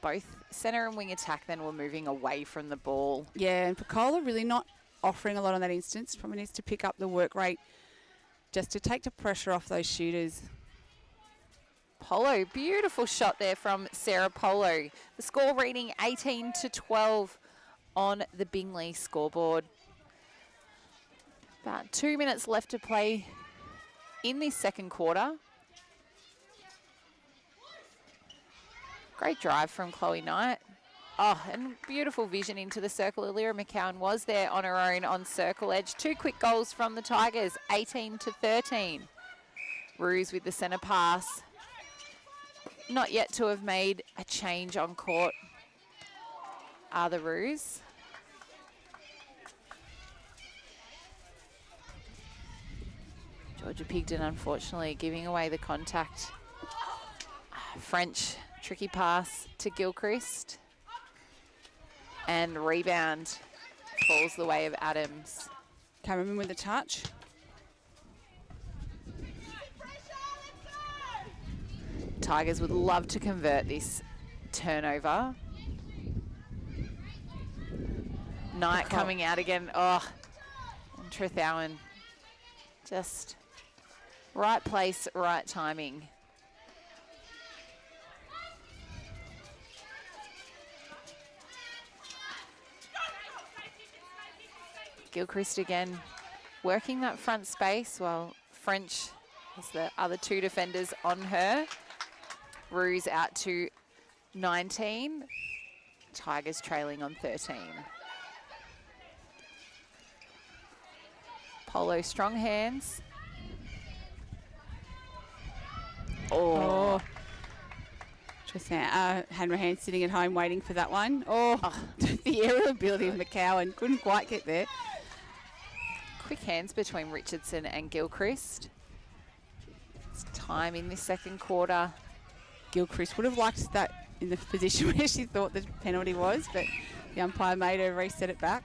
Both centre and wing attack then were moving away from the ball. Yeah, and Picola really not offering a lot on that instance. Probably needs to pick up the work rate just to take the pressure off those shooters. Polo, beautiful shot there from Sarah Polo. The score reading 18-12 on the Bingley scoreboard. About 2 minutes left to play in this second quarter. Great drive from Chloe Knight. Oh, and beautiful vision into the circle. Alira McCowan was there on her own on circle edge. 2 quick goals from the Tigers, 18-13. Roos with the centre pass. Not yet to have made a change on court are the Roos. Georgia Pigden, unfortunately, giving away the contact. French, tricky pass to Gilchrist. And rebound falls the way of Adams. Cameron with the touch. Tigers would love to convert this turnover. Knight coming out again. Oh, and Trethowan. Just right place, right timing. Gilchrist again working that front space while French has the other 2 defenders on her. Roos out to 19. Tigers trailing on 13. Polo, strong hands. Oh. Hanrahan sitting at home waiting for that one. Oh. The aerial ability of McCowan. Couldn't quite get there. Quick hands between Richardson and Gilchrist. It's time in this second quarter. Gilchrist would have liked that in the position where she thought the penalty was, but the umpire made her reset it back.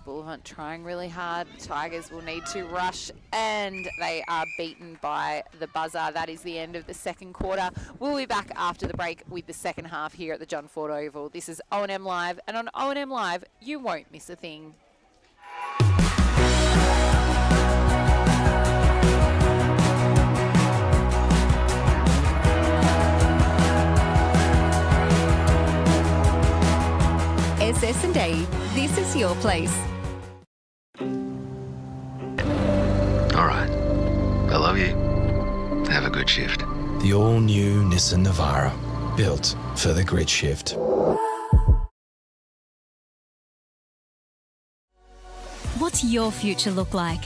Bullhunt trying really hard. Tigers will need to rush, and they are beaten by the buzzer. That is the end of the second quarter. We'll be back after the break with the second half here at the John Ford Oval. This is O&M Live, and on O&M Live, you won't miss a thing. SS&A, this is your place. All right. I love you. Have a good shift. The all-new Nissan Navara, built for the grid shift. What's your future look like?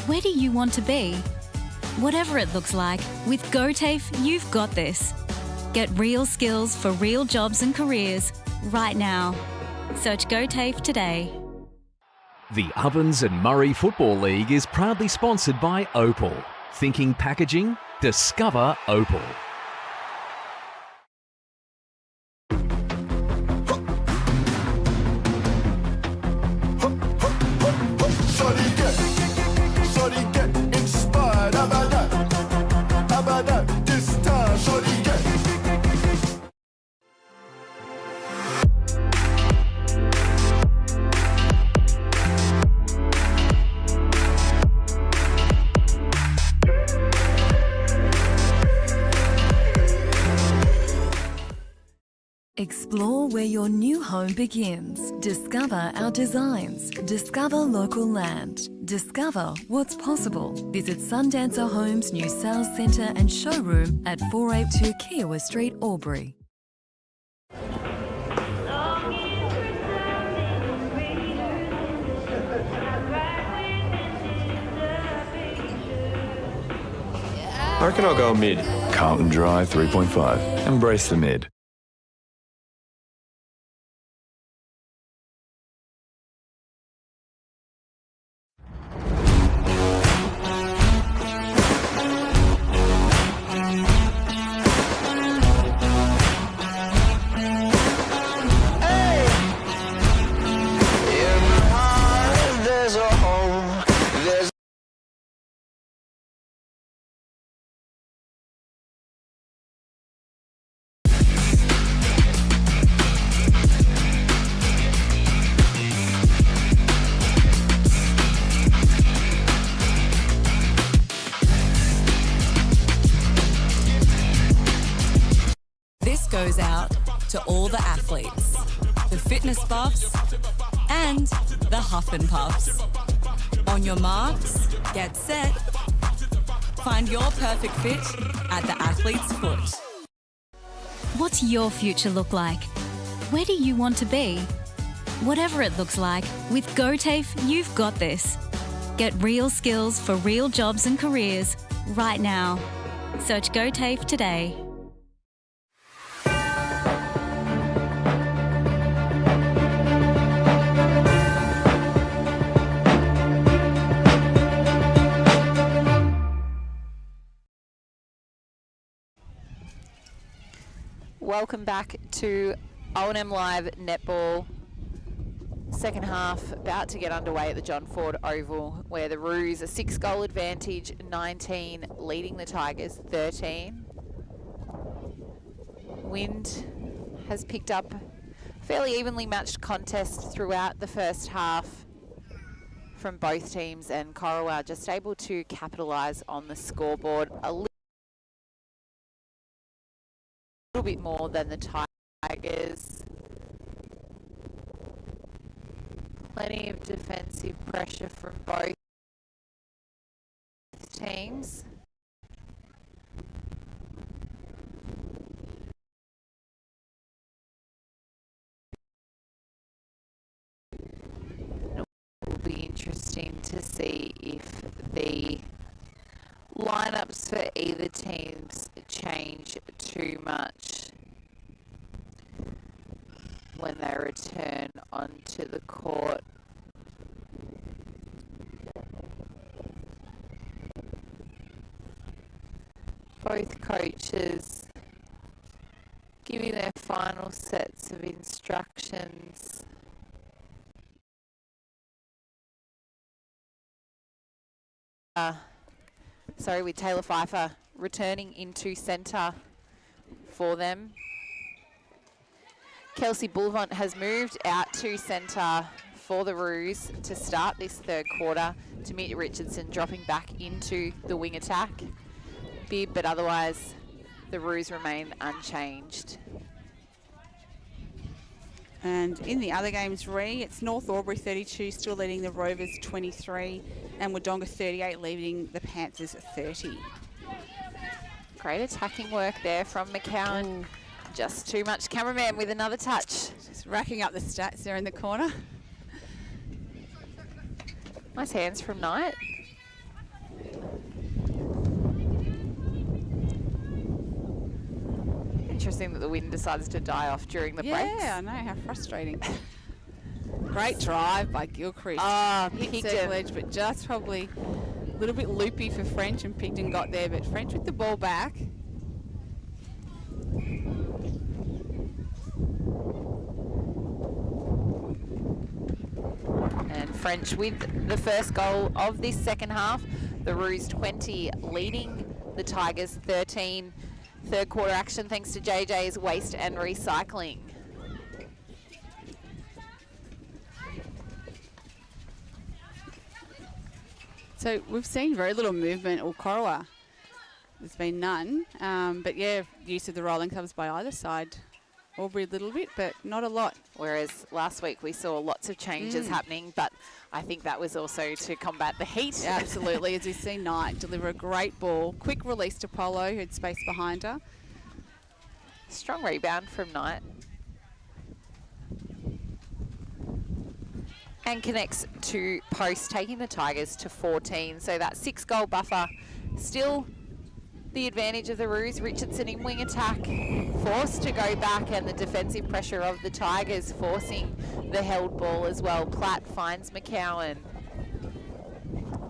Where do you want to be? Whatever it looks like, with GoTAFE, you've got this. Get real skills for real jobs and careers right now. Search GoTAFE today. The Ovens and Murray Football League is proudly sponsored by Opal. Thinking packaging? Discover Opal. Explore where your new home begins. Discover our designs. Discover local land. Discover what's possible. Visit Sundancer Homes' new sales centre and showroom at 482 Kiowa Street, Albury. I reckon I'll go mid. Carlton Dry 3.5. Embrace the mid. to all the athletes, the fitness buffs, and the huff and puffs. On your marks, get set. Find your perfect fit at the athlete's foot. What's your future look like? Where do you want to be? Whatever it looks like, with GoTAFE, you've got this. Get real skills for real jobs and careers right now. Search GoTAFE today. Welcome back to O&M Live Netball. Second half about to get underway at the John Ford Oval, where the Roos a 6-goal advantage, 19 leading the Tigers 13. Wind has picked up fairly evenly matched contest throughout the first half from both teams, and Corowa just able to capitalise on the scoreboard a little bit more than the Tigers. Plenty of defensive pressure from both teams. It will be interesting to see if the lineups for either teams change too much when they return onto the court. Both coaches giving their final sets of instructions. With Taylor Pfeiffer returning into centre for them. Kelsey Bullivant has moved out to centre for the Roos to start this third quarter. Tamita Richardson dropping back into the wing attack. Bib, but otherwise the Roos remain unchanged. And in the other games, it's North Albury 32 still leading the Rovers 23, and Wodonga 38 leading the Panthers 30. Great attacking work there from McCowan. Just too much. Cameraman with another touch. Just racking up the stats there in the corner. Nice hands from Knight. Interesting that the wind decides to die off during the breaks. Yeah, I know, how frustrating. Great drive by Gilchrist. Hit circle edge, but just probably a little bit loopy for French, and Pigden got there, but French with the ball back. And French with the first goal of this second half. The Roos 20 leading the Tigers 13. Third quarter action thanks to JJ's Waste and Recycling. So we've seen very little movement, or Corowa. There's been none. But yeah, use of the rolling clubs by either side. Albury a little bit, but not a lot. Whereas last week we saw lots of changes happening, but I think that was also to combat the heat. Yeah, absolutely, as we see Knight deliver a great ball. Quick release to Polo, who had space behind her. Strong rebound from Knight. And connects to post, taking the Tigers to 14. So that 6-goal buffer still the advantage of the Roos. Richardson in wing attack, forced to go back, and the defensive pressure of the Tigers forcing the held ball as well. Platt finds McCowan.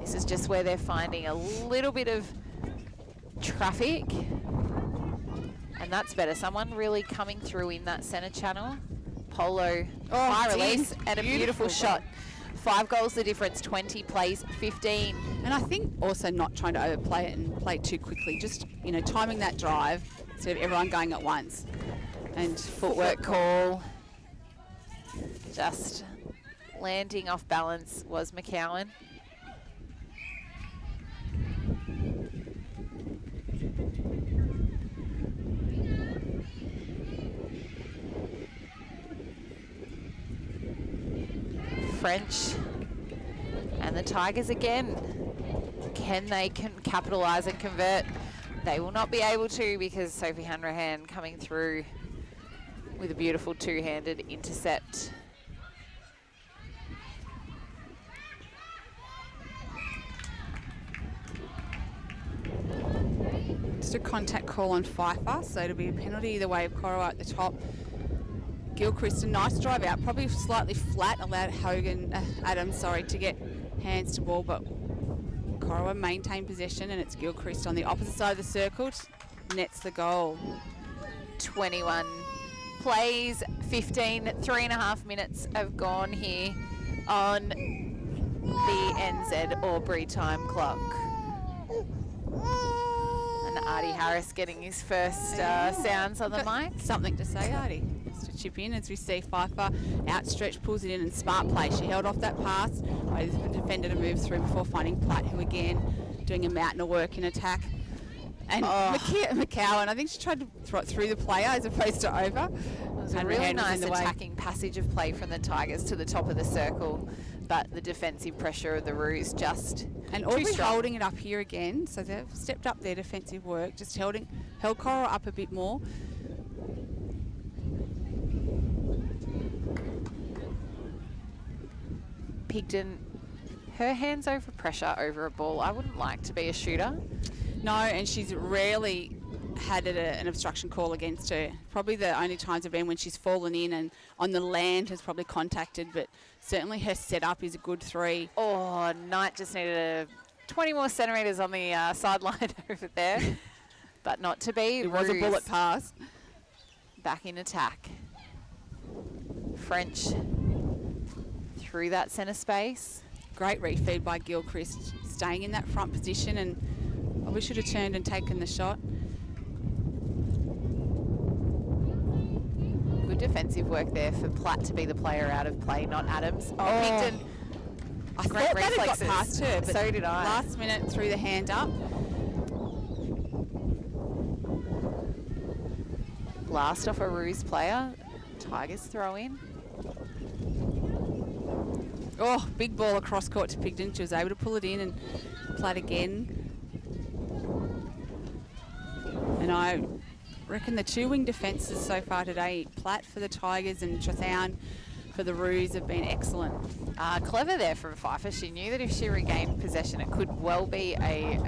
This is just where they're finding a little bit of traffic, and that's better. Someone really coming through in that centre channel. Polo, high release, and a beautiful shot. 5 goals the difference, 20 plays 15. And I think also not trying to overplay it and play it too quickly, just, you know, timing that drive instead of everyone going at once. And footwork call. Just landing off balance was McCowan. French. And the Tigers again. Can they capitalise and convert? They will not be able to because Sophie Hanrahan coming through with a beautiful two-handed intercept. Just a contact call on Pfeiffer, so it'll be a penalty either way of Corowa at the top. Gilchrist, a nice drive out, probably slightly flat, allowed Adams to get hands to ball, but Corowa maintain possession, and it's Gilchrist on the opposite side of the circle, nets the goal. 21 plays, 15, 3.5 minutes have gone here on the NZ Albury time clock. And Artie Harris getting his first sounds on the mic. Something to say, Artie. Just to chip in as we see Pfeiffer outstretched, pulls it in, and smart play. She held off that pass, waited for the defender to move through before finding Platt, who again doing a mountain of work in attack. And McCowan, I think she tried to throw it through the player as opposed to over. It was a really nice attacking passage of play from the Tigers to the top of the circle, but the defensive pressure of the Roos just and Albury holding it up here again, so they've stepped up their defensive work, just held Cora up a bit more. Pigden, her hands over pressure over a ball. I wouldn't like to be a shooter. No, and she's rarely had an obstruction call against her. Probably the only times have been when she's fallen in and on the land has probably contacted, but certainly her setup is a good three. Oh, Knight just needed 20 more centimetres on the sideline over there, but not to be. It was a bullet pass. Back in attack. French through that centre space. Great refeed by Gilchrist, staying in that front position, and we should have turned and taken the shot. Good defensive work there for Platt to be the player out of play, not Adams. Pigden. I thought that had got past her, but so did I. Last minute threw the hand up. Blast off a Roos player. Tigers throw in. Oh, big ball across court to Pigden. She was able to pull it in and Platt again. And I reckon the two-wing defences so far today, Platt for the Tigers and Trathown for the Roos, have been excellent. Clever there from Pfeiffer. She knew that if she regained possession, it could well be a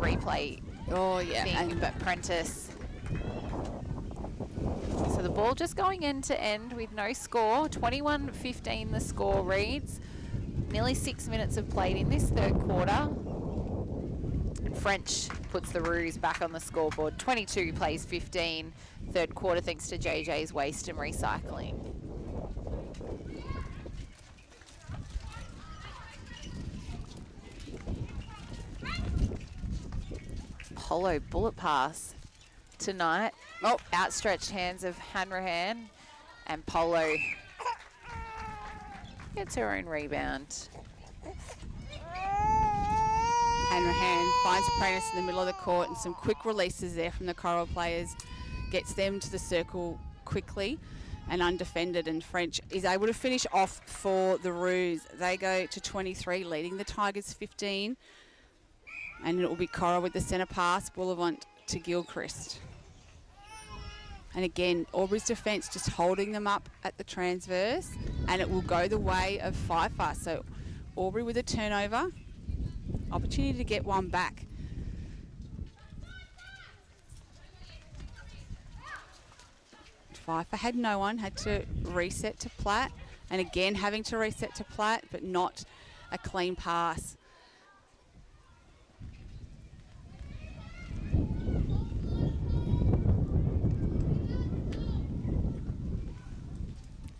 replay thing, but Prentice. So the ball just going end to end with no score. 21-15 the score reads. Nearly 6 minutes have played in this third quarter. French puts the Roos back on the scoreboard. 22 plays 15. Third quarter thanks to JJ's Waste and Recycling. Polo bullet pass tonight. Oh, outstretched hands of Hanrahan, and Polo gets her own rebound. Hanrahan finds Prentice in the middle of the court, and some quick releases there from the Coral players gets them to the circle quickly and undefended, and French is able to finish off for the Roos. They go to 23, leading the Tigers 15, and it will be Coral with the centre pass, Bullivant to Gilchrist. And again, Albury's defence just holding them up at the transverse, and it will go the way of Pfeiffer. So Albury with a turnover, opportunity to get one back. Pfeiffer had no one, had to reset to Platt, and again having to reset to Platt, but not a clean pass.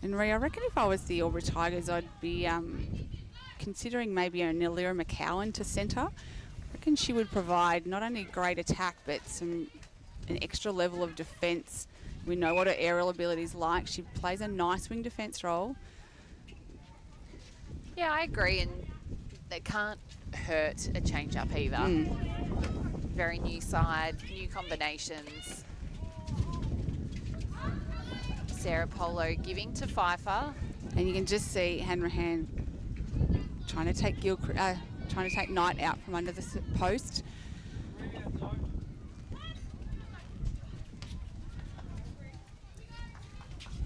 And Rhea, I reckon if I was the Albury Tigers, I'd be considering maybe O'Neill McCowan to centre. I reckon she would provide not only great attack, but an extra level of defence. We know what her aerial ability is like. She plays a nice wing defence role. Yeah, I agree, and it can't hurt a change-up either. Very new side, new combinations. Sarah Polo giving to Pfeiffer. And you can just see Hanrahan trying to take Knight out from under the post.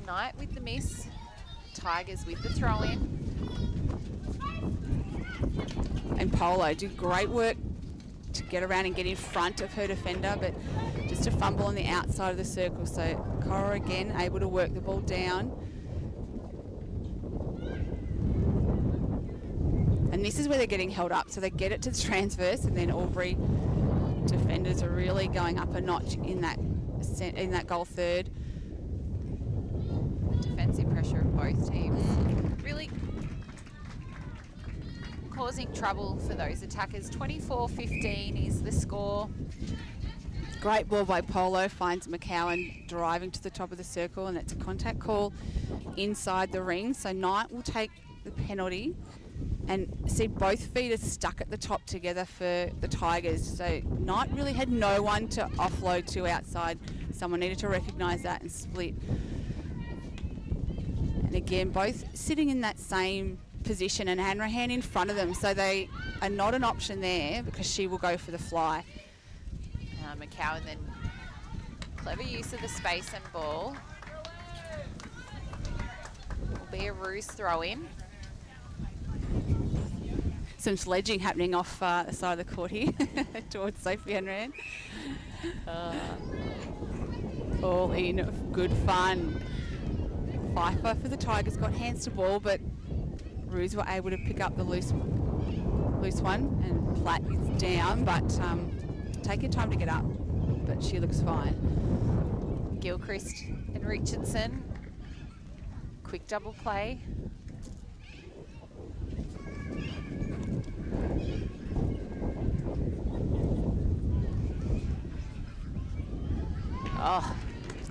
Knight with the miss. Tigers with the throw-in. And Polo did great work to get around and get in front of her defender, but just a fumble on the outside of the circle. So Cora again able to work the ball down. And this is where they're getting held up. So they get it to the transverse, and then Albury defenders are really going up a notch in that goal third. The defensive pressure of both teams really causing trouble for those attackers. 24-15 is the score. Great ball by Polo, finds McCowan driving to the top of the circle, and that's a contact call inside the ring. So Knight will take the penalty, and see both feet are stuck at the top together for the Tigers. So Knight really had no one to offload to outside. Someone needed to recognise that and split. And again, both sitting in that same position, and Hanrahan in front of them, so they are not an option there because she will go for the fly. McCowan then clever use of the space and ball. Will be a Roos throw-in. Some sledging happening off the side of the court here towards Sophie Hanrahan. All in good fun. Pfeiffer for the Tigers got hands to ball, but Roos were able to pick up the loose one, and Platt is down, but take your time to get up, but she looks fine. Gilchrist and Richardson, quick double play. Oh,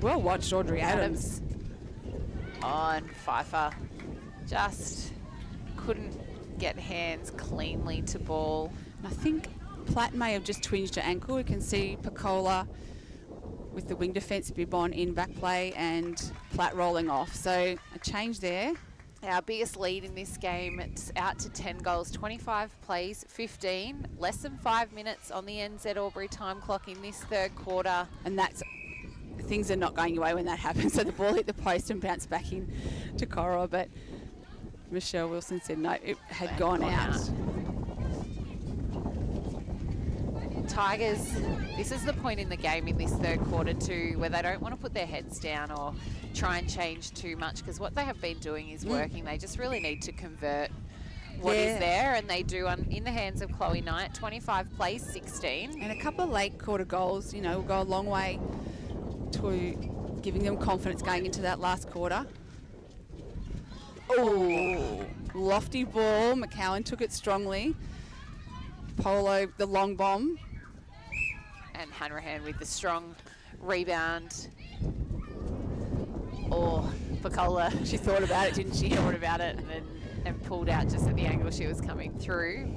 well watched, Audrey Adams. On Pfeiffer, just couldn't get hands cleanly to ball. I think Platt may have just twinged her ankle. We can see Picola with the wing defence bib on in back play, and Platt rolling off. So a change there. Our biggest lead in this game, it's out to 10 goals, 25 plays, 15, less than 5 minutes on the NZ Albury time clock in this third quarter. And things are not going your way when that happens. So the ball hit the post and bounced back in to Cora, but Michelle Wilson said no, it had gone out. Tigers, this is the point in the game in this third quarter too, where they don't want to put their heads down or try and change too much, because what they have been doing is working. They just really need to convert what is there, and they do in the hands of Chloe Knight. 25 plays, 16. And a couple of late quarter goals, will go a long way to giving them confidence going into that last quarter. Oh, lofty ball. McCowan took it strongly. Polo, the long bomb. And Hanrahan with the strong rebound. Oh, Picola. She thought about it, didn't she? Thought about it and pulled out just at the angle she was coming through.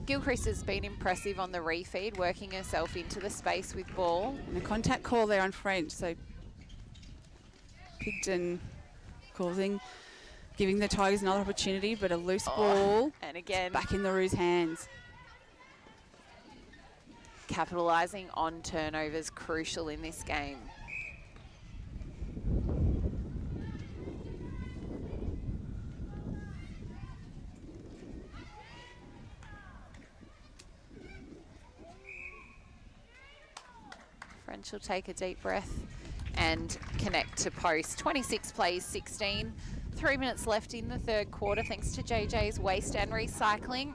Gilchrist has been impressive on the refeed, working herself into the space with ball. And a contact call there on French, so Pigton giving the Tigers another opportunity, but a loose ball. And again, back in the Roos' hands. Capitalising on turnovers, crucial in this game. French will take a deep breath and connect to post. 26 plays, 16. 3 minutes left in the third quarter, thanks to JJ's Waste and Recycling.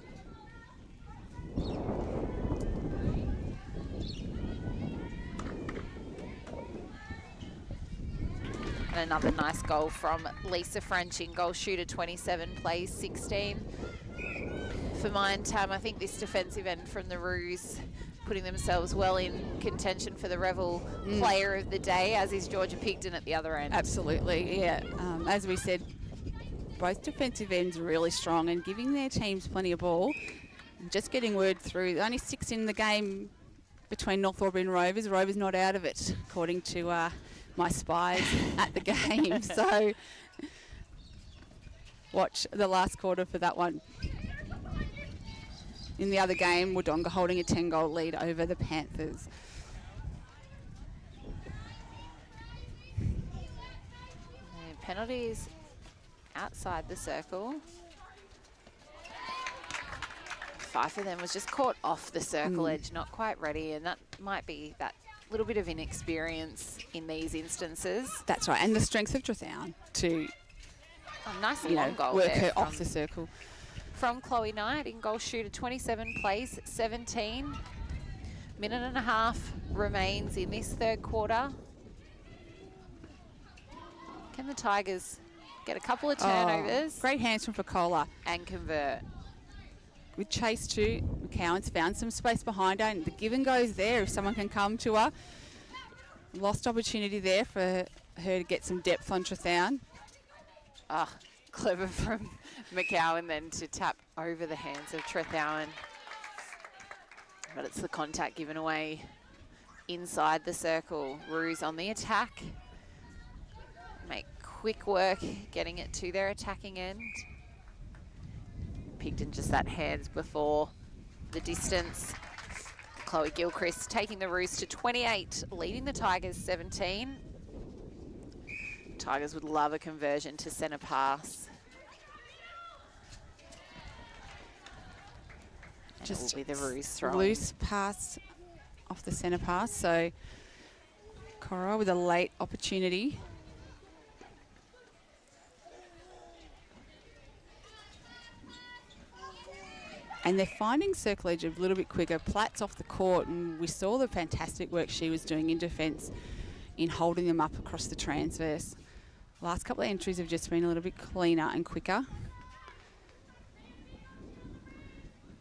And another nice goal from Lisa French in goal shooter, 27 plays, 16. For mine, Tam, I think this defensive end from the Roos putting themselves well in contention for the Revel player of the day, as is Georgia Pigton at the other end. Absolutely, yeah. As we said, both defensive ends are really strong and giving their teams plenty of ball. Just getting word through, only 6 in the game between North Albury and Rovers. Rovers not out of it, according to my spies at the game. So watch the last quarter for that one. In the other game, Wodonga holding a 10-goal lead over the Panthers. And penalties outside the circle. 5 of them was just caught off the circle edge, not quite ready, and that might be that little bit of inexperience in these instances. That's right, and the strength of Trethown to nice long goal work there her off the circle. From Chloe Knight in goal shooter, 27 plays, 17. Minute and a half remains in this third quarter. Can the Tigers get a couple of turnovers? Great hands from Fakola. And convert. With chase too, McCowan's found some space behind her, and the give and goes there if someone can come to her. Lost opportunity there for her to get some depth on Trethown. Clever from McCowan then to tap over the hands of Trethowan. But it's the contact given away inside the circle. Roos on the attack. Make quick work getting it to their attacking end. Pigden just that hands before the distance. Chloe Gilchrist taking the Roos to 28, leading the Tigers 17. Tigers would love a conversion to centre pass. And Just it will be the Roos throw. Loose pass off the centre pass, so Cora with a late opportunity. And they're finding circle edge a little bit quicker. Platt's off the court, and we saw the fantastic work she was doing in defence in holding them up across the transverse. Last couple of entries have just been a little bit cleaner and quicker.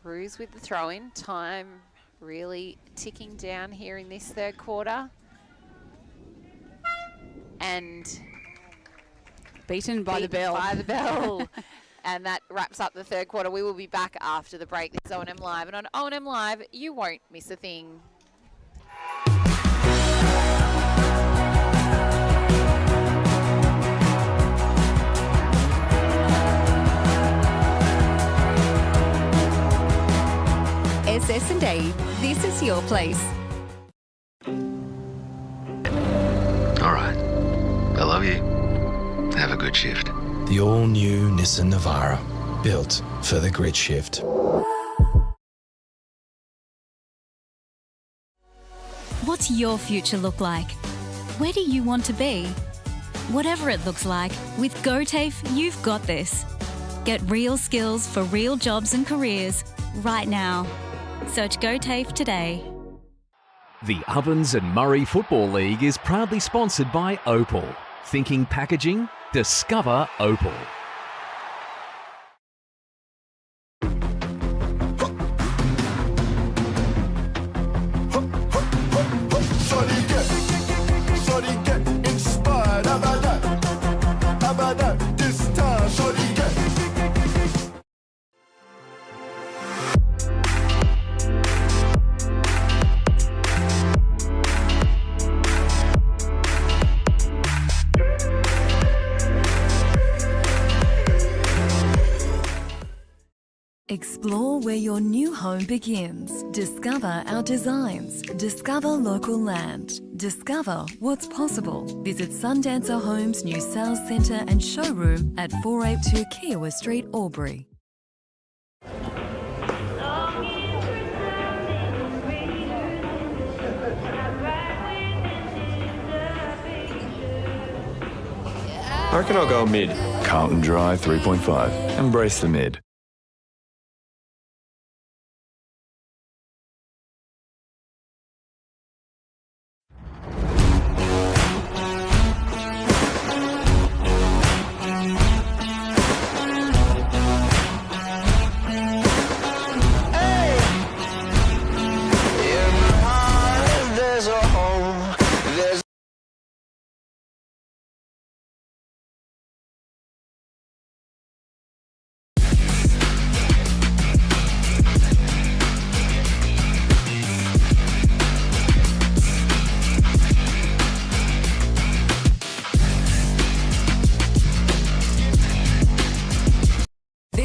Roos with the throw-in. Time really ticking down here in this third quarter. And beaten by the bell. By the bell. And that wraps up the third quarter. We will be back after the break. This is O&M Live. And on O&M Live, you won't miss a thing. SS&A, this is your place. All right. I love you. Have a good shift. The all-new Nissan Navara, built for the grid shift. What's your future look like? Where do you want to be? Whatever it looks like, with GoTAFE, you've got this. Get real skills for real jobs and careers right now. Search GoTAFE today. The Ovens and Murray Football League is proudly sponsored by Opal. Thinking packaging? Discover Opal. Explore where your new home begins. Discover our designs. Discover local land. Discover what's possible. Visit Sundancer Homes' new sales centre and showroom at 482 Kiowa Street, Albury. I reckon I'll go mid. Carlton Dry 3.5. Embrace the mid.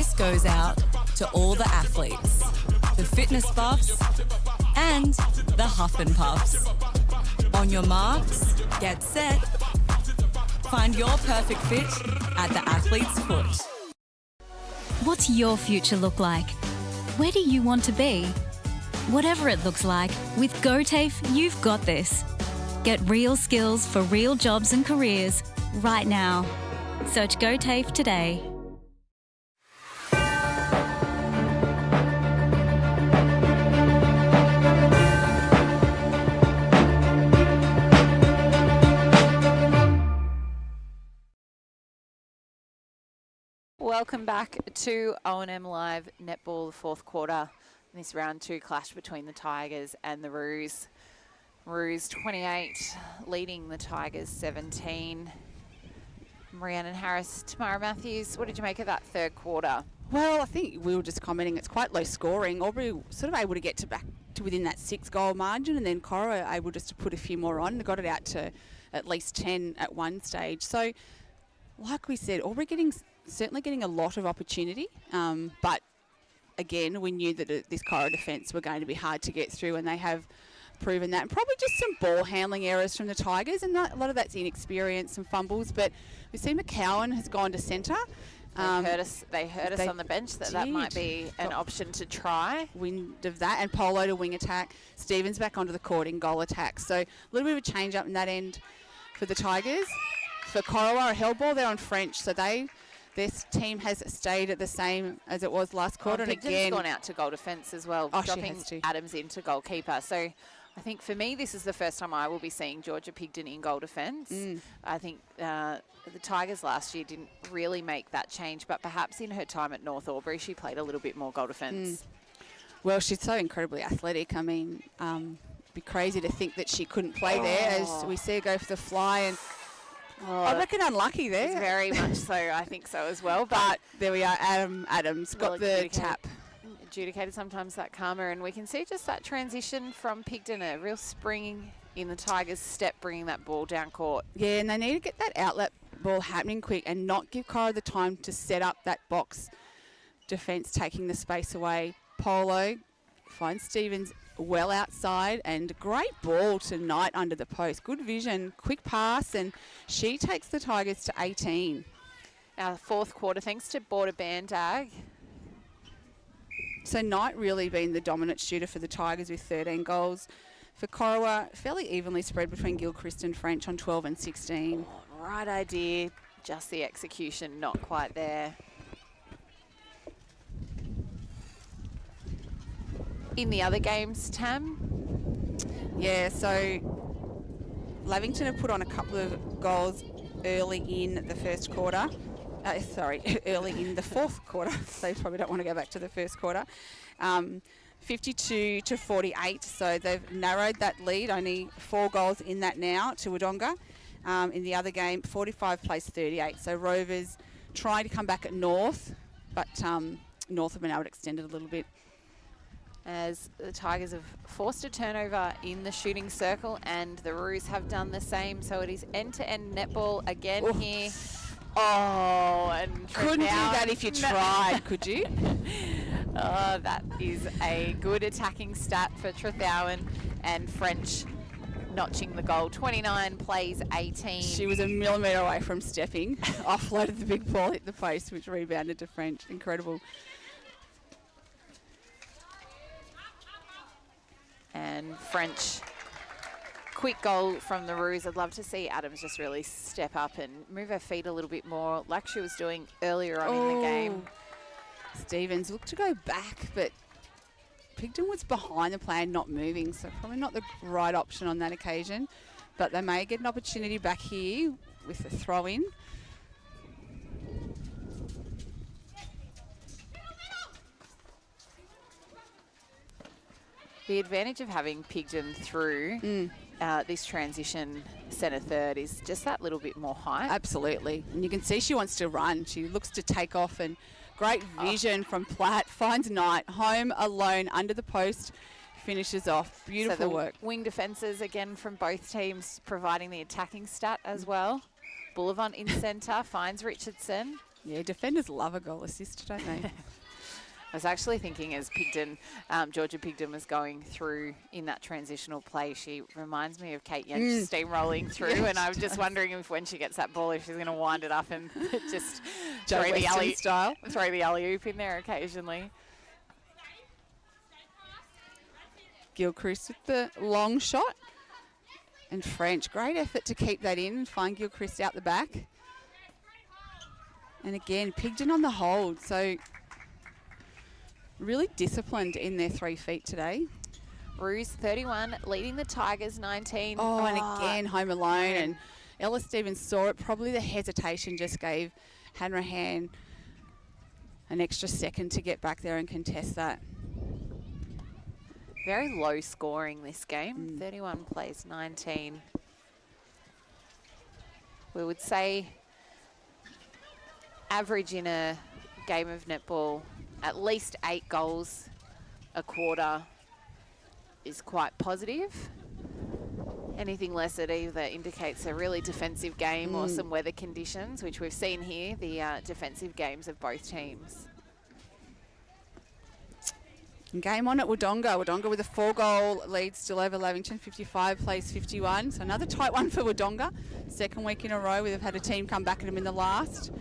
This goes out to all the athletes, the fitness buffs, and the huff and puffs. On your marks, get set. Find your perfect fit at the athlete's foot. What's your future look like? Where do you want to be? Whatever it looks like, with GoTAFE, you've got this. Get real skills for real jobs and careers right now. Search GoTAFE today. Welcome back to O&M Live Netball, the fourth quarter. In this round 2 clash between the Tigers and the Roos. Roos 28, leading the Tigers 17. Rhiannon Harris, Tamara Matthews, what did you make of that third quarter? Well, I think we were just commenting it's quite low scoring. Aubrey sort of able to get to back to within that 6-goal margin, and then Cora able just to put a few more on. They got it out to at least 10 at one stage. So, like we said, Aubrey certainly getting a lot of opportunity, but again, we knew that this Cora defence were going to be hard to get through, and they have proven that. And probably just some ball handling errors from the Tigers, and a lot of that's inexperience and fumbles. But we see McCowan has gone to centre. They heard us on the bench that might be an option to try. Wind of that, and Polo to wing attack. Stevens back onto the court in goal attack. So a little bit of a change up in that end for the Tigers. For Corowa, a held ball, they're on French, so this team has stayed at the same as it was last quarter. And again, gone out to goal defence as well, dropping Adams into goalkeeper. So I think for me, this is the first time I will be seeing Georgia Pigden in goal defence. I think the Tigers last year didn't really make that change, but perhaps in her time at North Albury, she played a little bit more goal defence. Well, she's so incredibly athletic. I mean, it'd be crazy to think that she couldn't play there, as we see her go for the fly. And I reckon unlucky there. It's very much so, I think so as well. But there we are, Adams got the tap. Adjudicated sometimes that karma, and we can see just that transition from Pigden, a real spring in the Tigers' step, bringing that ball down court. Yeah, and they need to get that outlet ball happening quick and not give Cora the time to set up that box defence, taking the space away. Polo finds Stevens well outside, and great ball tonight under the post. Good vision, quick pass, and she takes the Tigers to 18. Our fourth quarter, thanks to Border Bandag. So Knight really been the dominant shooter for the Tigers with 13 goals. For Corowa, fairly evenly spread between Gilchrist and French on 12 and 16. Right idea, just the execution not quite there. In the other games, Tam? Yeah, so Lavington have put on a couple of goals early in the first quarter. Early in the fourth quarter. They probably don't want to go back to the first quarter. 52 to 48, so they've narrowed that lead. Only 4 goals in that now to Wodonga. In the other game, 45 plays 38. So Rovers trying to come back at North, but North have been able to extend it a little bit. As the Tigers have forced a turnover in the shooting circle, and the Roos have done the same. So it is end-to-end netball again here. Oh, and couldn't do that if you tried, could you? Oh, that is a good attacking stat for Trethowan, and French notching the goal. 29 plays 18. She was a millimetre away from stepping, offloaded the big ball, hit the post, which rebounded to French. Incredible. And French, quick goal from the Roos. I'd love to see Adams just really step up and move her feet a little bit more like she was doing earlier on in the game. Stevens looked to go back, but Pigden was behind the play, not moving, so probably not the right option on that occasion. But they may get an opportunity back here with the throw-in. The advantage of having Pigden through this transition centre third is just that little bit more height. Absolutely. And you can see she wants to run. She looks to take off, and great vision from Platt. Finds Knight home alone under the post. Finishes off. Beautiful work. Wing defences again from both teams providing the attacking stat as well. Bullivant in centre finds Richardson. Yeah, defenders love a goal assist, don't they? I was actually thinking as Pigden, Georgia Pigden was going through in that transitional play, she reminds me of Kate Yench steamrolling through, and I'm just wondering if when she gets that ball, if she's going to wind it up and just throw the alley-oop in there occasionally. Gilchrist with the long shot. And French, great effort to keep that in and find Gilchrist out the back. And again, Pigden on the hold, so really disciplined in their 3 feet today. Roos 31, leading the Tigers 19. Oh, and again, home alone. And Ella Stevens saw it. Probably the hesitation just gave Hanrahan an extra second to get back there and contest that. Very low scoring this game. 31 plays 19. We would say average in a game of netball, at least 8 goals a quarter is quite positive. Anything less, it either indicates a really defensive game or some weather conditions, which we've seen here, the defensive games of both teams. Game on at Wodonga. Wodonga with a 4-goal lead still over Lavington. 55 plays 51. So another tight one for Wodonga. Second week in a row we've had a team come back at them in the last.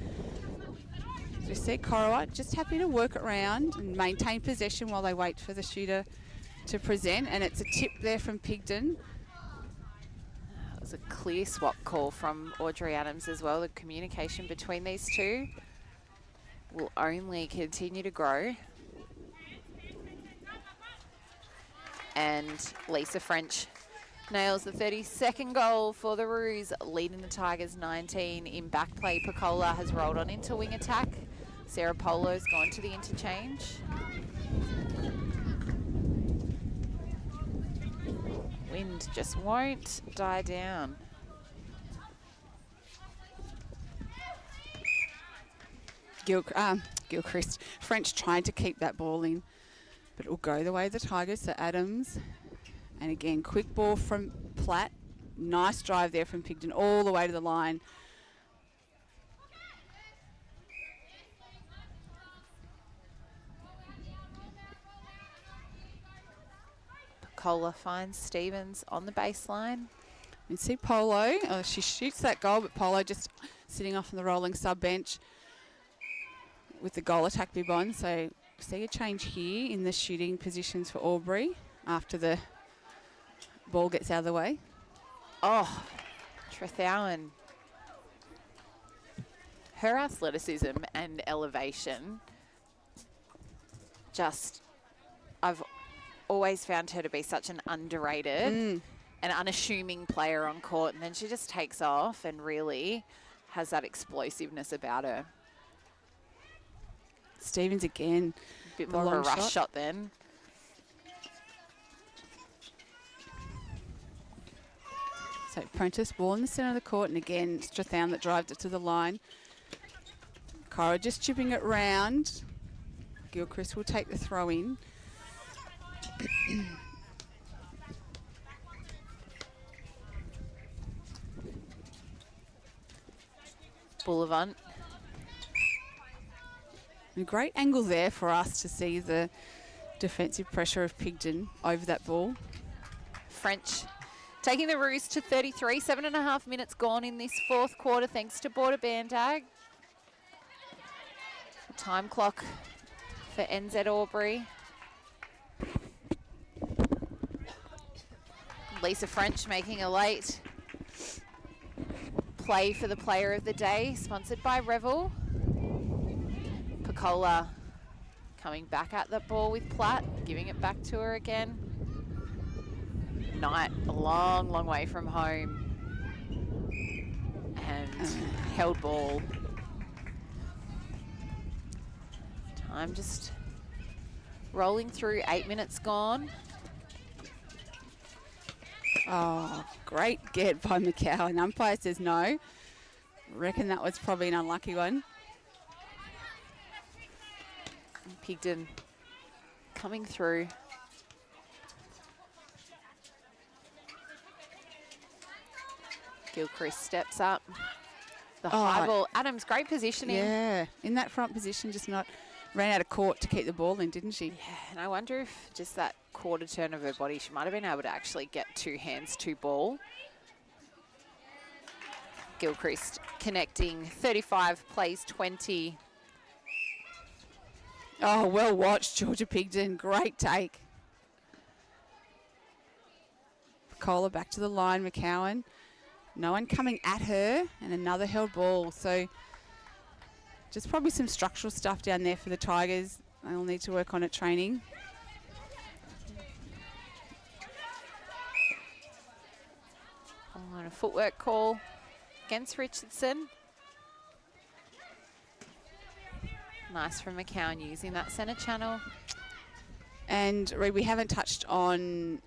So you see Corowa just happy to work around and maintain possession while they wait for the shooter to present. And it's a tip there from Pigden. It was a clear swap call from Audrey Adams as well. The communication between these two will only continue to grow. And Lisa French nails the 32nd goal for the Roos, leading the Tigers 19 in back play. Picola has rolled on into wing attack. Sarah Polo's gone to the interchange. Wind just won't die down. Gilchrist. French trying to keep that ball in, but it will go the way of the Tigers. So Adams, and again, quick ball from Platt. Nice drive there from Pigden all the way to the line. Picola finds Stevens on the baseline. You see Polo, she shoots that goal, but Polo just sitting off on the rolling sub bench with the goal attack bib on. So see a change here in the shooting positions for Albury after the ball gets out of the way. Oh, Trethowan. Her athleticism and elevation, I've always found her to be such an underrated and unassuming player on court, and then she just takes off and really has that explosiveness about her. Stevens again. A bit more of a rush shot then. So Prentice, ball in the centre of the court, and again, Strathown that drives it to the line. Cora just chipping it round. Gilchrist will take the throw in. Boulevant. A great angle there for us to see the defensive pressure of Pigden over that ball. French taking the Roos to 33. 7.5 minutes gone in this fourth quarter thanks to Border Bandag. Time clock for NZ Albury. Lisa French making a late play for the player of the day, sponsored by Revel. Picola coming back at that ball with Platt, giving it back to her again. Knight a long, long way from home. And held ball. Time just rolling through, 8 minutes gone. Oh, great get by McCowan. Umpire says no. Reckon that was probably an unlucky one. Pigden coming through. Gilchrist steps up. The high ball. Adams, great positioning. Yeah, in that front position, just not ran out of court to keep the ball in, didn't she? Yeah, and I wonder if just that quarter turn of her body, she might have been able to actually get 2 hands to ball. Gilchrist connecting, 35 plays 20. Oh, well watched, Georgia Pigden. Great take. Kohler back to the line, McCowan. No one coming at her, and another held ball. So just probably some structural stuff down there for the Tigers. They'll need to work on it training. On a footwork call against Richardson. Nice from McCowan using that centre channel. And Reed, we haven't touched on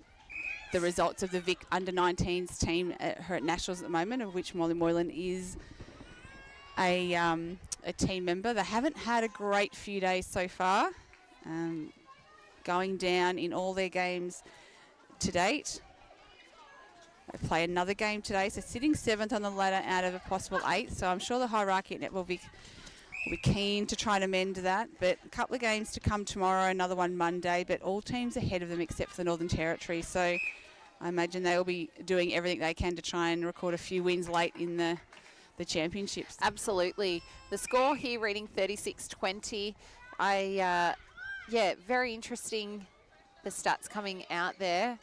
the results of the Vic under-19s team at her at Nationals at the moment, of which Molly Moylan is a team member. They haven't had a great few days so far, going down in all their games to date. They play another game today, so sitting 7th on the ladder out of a possible 8th. So I'm sure the hierarchy at Netball Vic will be keen to try and amend that. But a couple of games to come tomorrow, another one Monday, but all teams ahead of them except for the Northern Territory. So I imagine they will be doing everything they can to try and record a few wins late in the championships. Absolutely. The score here reading 36-20. Yeah, very interesting, the stats coming out there.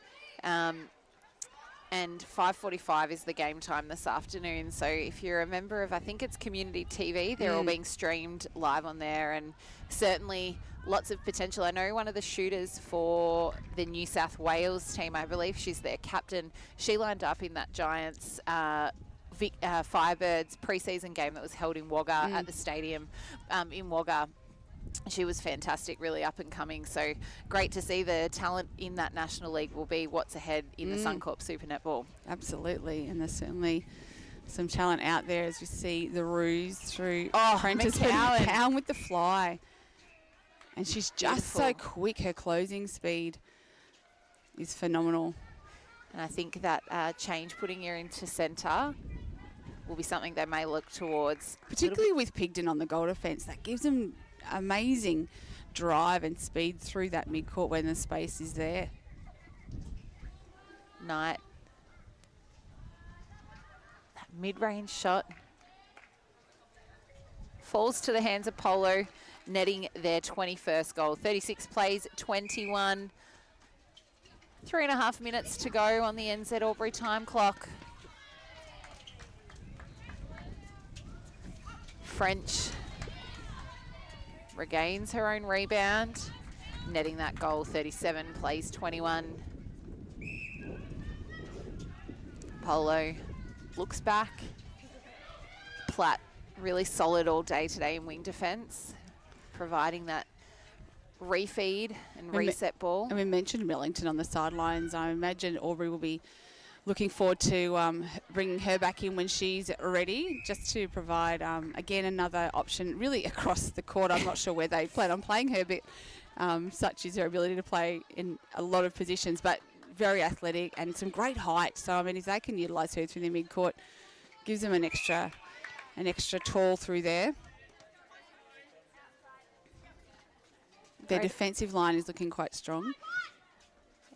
And 5:45 is the game time this afternoon. So if you're a member of, I think it's Community TV, they're all being streamed live on there, and certainly lots of potential. I know one of the shooters for the New South Wales team, I believe she's their captain, she lined up in that Giants Firebirds preseason game that was held in Wagga at the stadium in Wagga. She was fantastic, really up and coming. So great to see the talent in that National League will be what's ahead in the Suncorp Super Netball. Absolutely, and there's certainly some talent out there as you see the Roos through Prentice McCowan with the fly. And she's just so quick. Her closing speed is phenomenal. And I think that change putting her into centre will be something they may look towards. Particularly with Pigden on the goal defence. That gives them amazing drive and speed through that mid-court when the space is there. Knight. That mid-range shot falls to the hands of Polo, netting their 21st goal. 36 plays, 21. 3.5 minutes to go on the NZ Albury time clock. French regains her own rebound, netting that goal. 37 plays 21. Polo looks back. Platt really solid all day today in wing defence, providing that refeed and reset ball. And we mentioned Millington on the sidelines. I imagine Albury will be looking forward to bringing her back in when she's ready, just to provide, again, another option really across the court. I'm not sure where they plan on playing her, but such is her ability to play in a lot of positions, but very athletic and some great height. So, I mean, if they can utilise her through the mid-court, gives them an extra tall through there. Their defensive line is looking quite strong.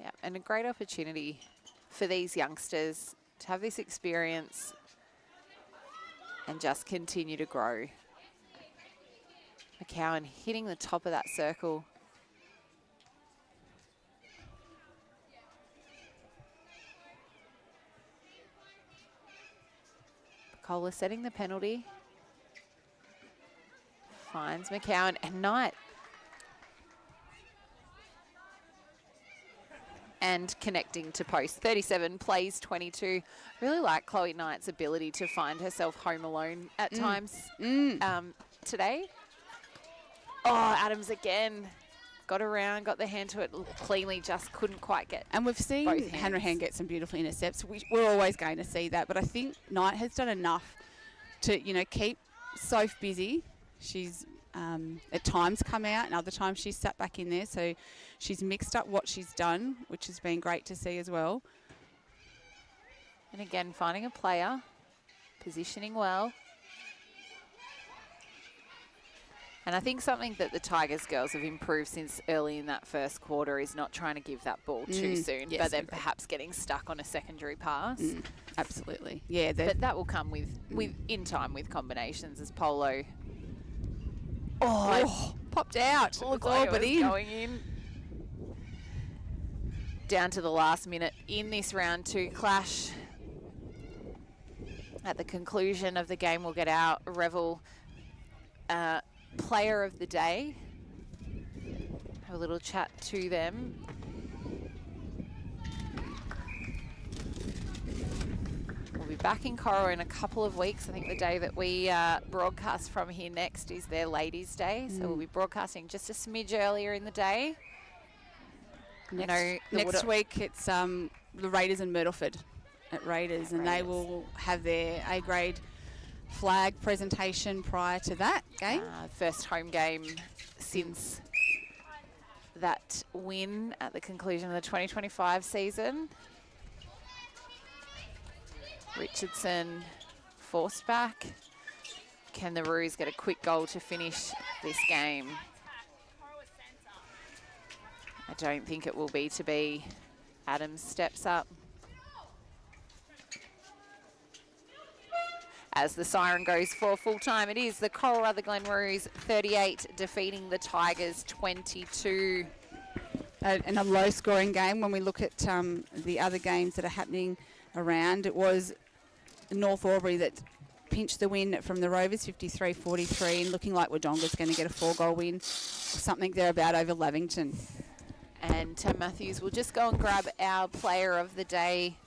Yeah, and a great opportunity for these youngsters to have this experience and just continue to grow. McCowan hitting the top of that circle. Kohler setting the penalty. Finds McCowan and Knight. And connecting to post. 37 plays 22. Really like Chloe Knight's ability to find herself home alone at times today. Oh, Adams again. Got around, got the hand to it cleanly, just couldn't quite get. And we've seen Hanrahan get some beautiful intercepts. We're always going to see that, but I think Knight has done enough to, keep Soph busy. She's at times come out and other times she's sat back in there. So she's mixed up what she's done, which has been great to see as well. And again, finding a player, positioning well. And I think something that the Tigers girls have improved since early in that first quarter is not trying to give that ball too soon, yes, but then perhaps getting stuck on a secondary pass. Absolutely. Yeah. But that will come with in time with combinations as Polo. Oh, popped out. Looked like it was going in. Down to the last minute in this round 2 clash. At the conclusion of the game, we'll get our Revel player of the day. Have a little chat to them. We'll be back in Coro in a couple of weeks. I think the day that we broadcast from here next is their Ladies' Day. So we'll be broadcasting just a smidge earlier in the day. Next week it's the Raiders and Myrtleford at Raiders, and they will have their A-grade flag presentation prior to that game. First home game since that win at the conclusion of the 2025 season. Richardson forced back. Can the Roos get a quick goal to finish this game? I don't think it will be to be. Adams steps up. As the siren goes for full time, it is the Coral Rutherglen Roos 38 defeating the Tigers 22. And a low-scoring game. When we look at the other games that are happening around, it was North Albury that pinched the win from the Rovers, 53-43, and looking like Wodonga's going to get a 4-goal win, something thereabout over Lavington. And Tam Matthews will just go and grab our player of the day.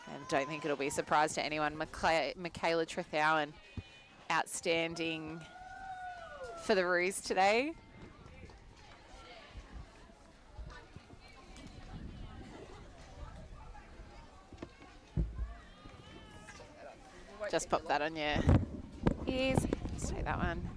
I don't think it'll be a surprise to anyone. Michaela Trethowen, outstanding for the Roos today. Just pop that on your ears. Let's take that one.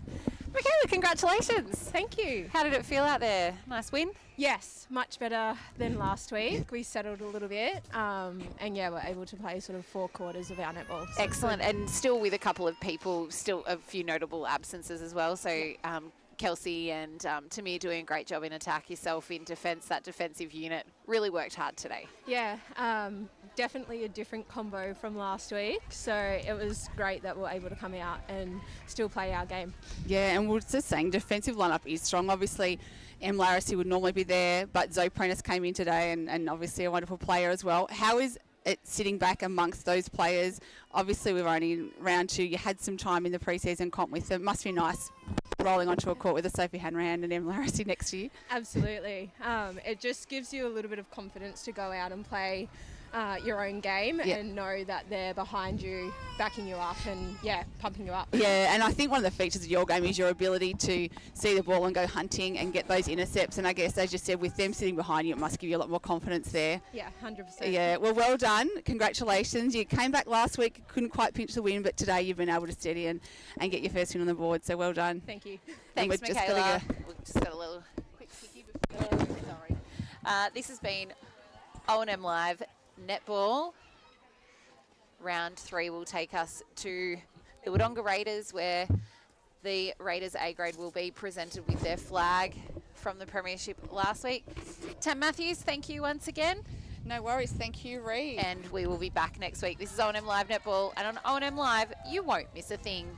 Michaela, congratulations. Thank you. How did it feel out there? Nice win? Yes, much better than last week. We settled a little bit and yeah, we're able to play sort of 4 quarters of our netball. So excellent. And still with a couple of people, still a few notable absences as well. So Kelsey and Tamir doing a great job in attack, yourself in defence. That defensive unit really worked hard today. Yeah, definitely a different combo from last week. So it was great that we're able to come out and still play our game. Yeah, and we're just saying defensive lineup is strong. Obviously, Em Larissy would normally be there, but Zoe Prentice came in today and obviously a wonderful player as well. How is it sitting back amongst those players? Obviously, we're only in round 2. You had some time in the pre-season comp with them. Must be nice rolling onto a court with a Sophie Hanrahan and Em Larissy next to you. Absolutely. It just gives you a little bit of confidence to go out and play your own game and know that they're behind you, backing you up and, pumping you up. Yeah, and I think one of the features of your game is your ability to see the ball and go hunting and get those intercepts. And I guess, as you said, with them sitting behind you, it must give you a lot more confidence there. Yeah, 100%. Yeah, well done. Congratulations. You came back last week, couldn't quite pinch the win, but today you've been able to steady and get your first win on the board. So well done. Thank you. Thanks, Michaela. We've just got a little quick picky before. Sorry. This has been O&M Live Netball. Round 3 will take us to the Wodonga Raiders, where the Raiders A grade will be presented with their flag from the premiership last week. Tam Matthews, thank you once again. No worries. Thank you, Reed. And we will be back next week. This is O&M Live Netball, and on O&M Live, you won't miss a thing.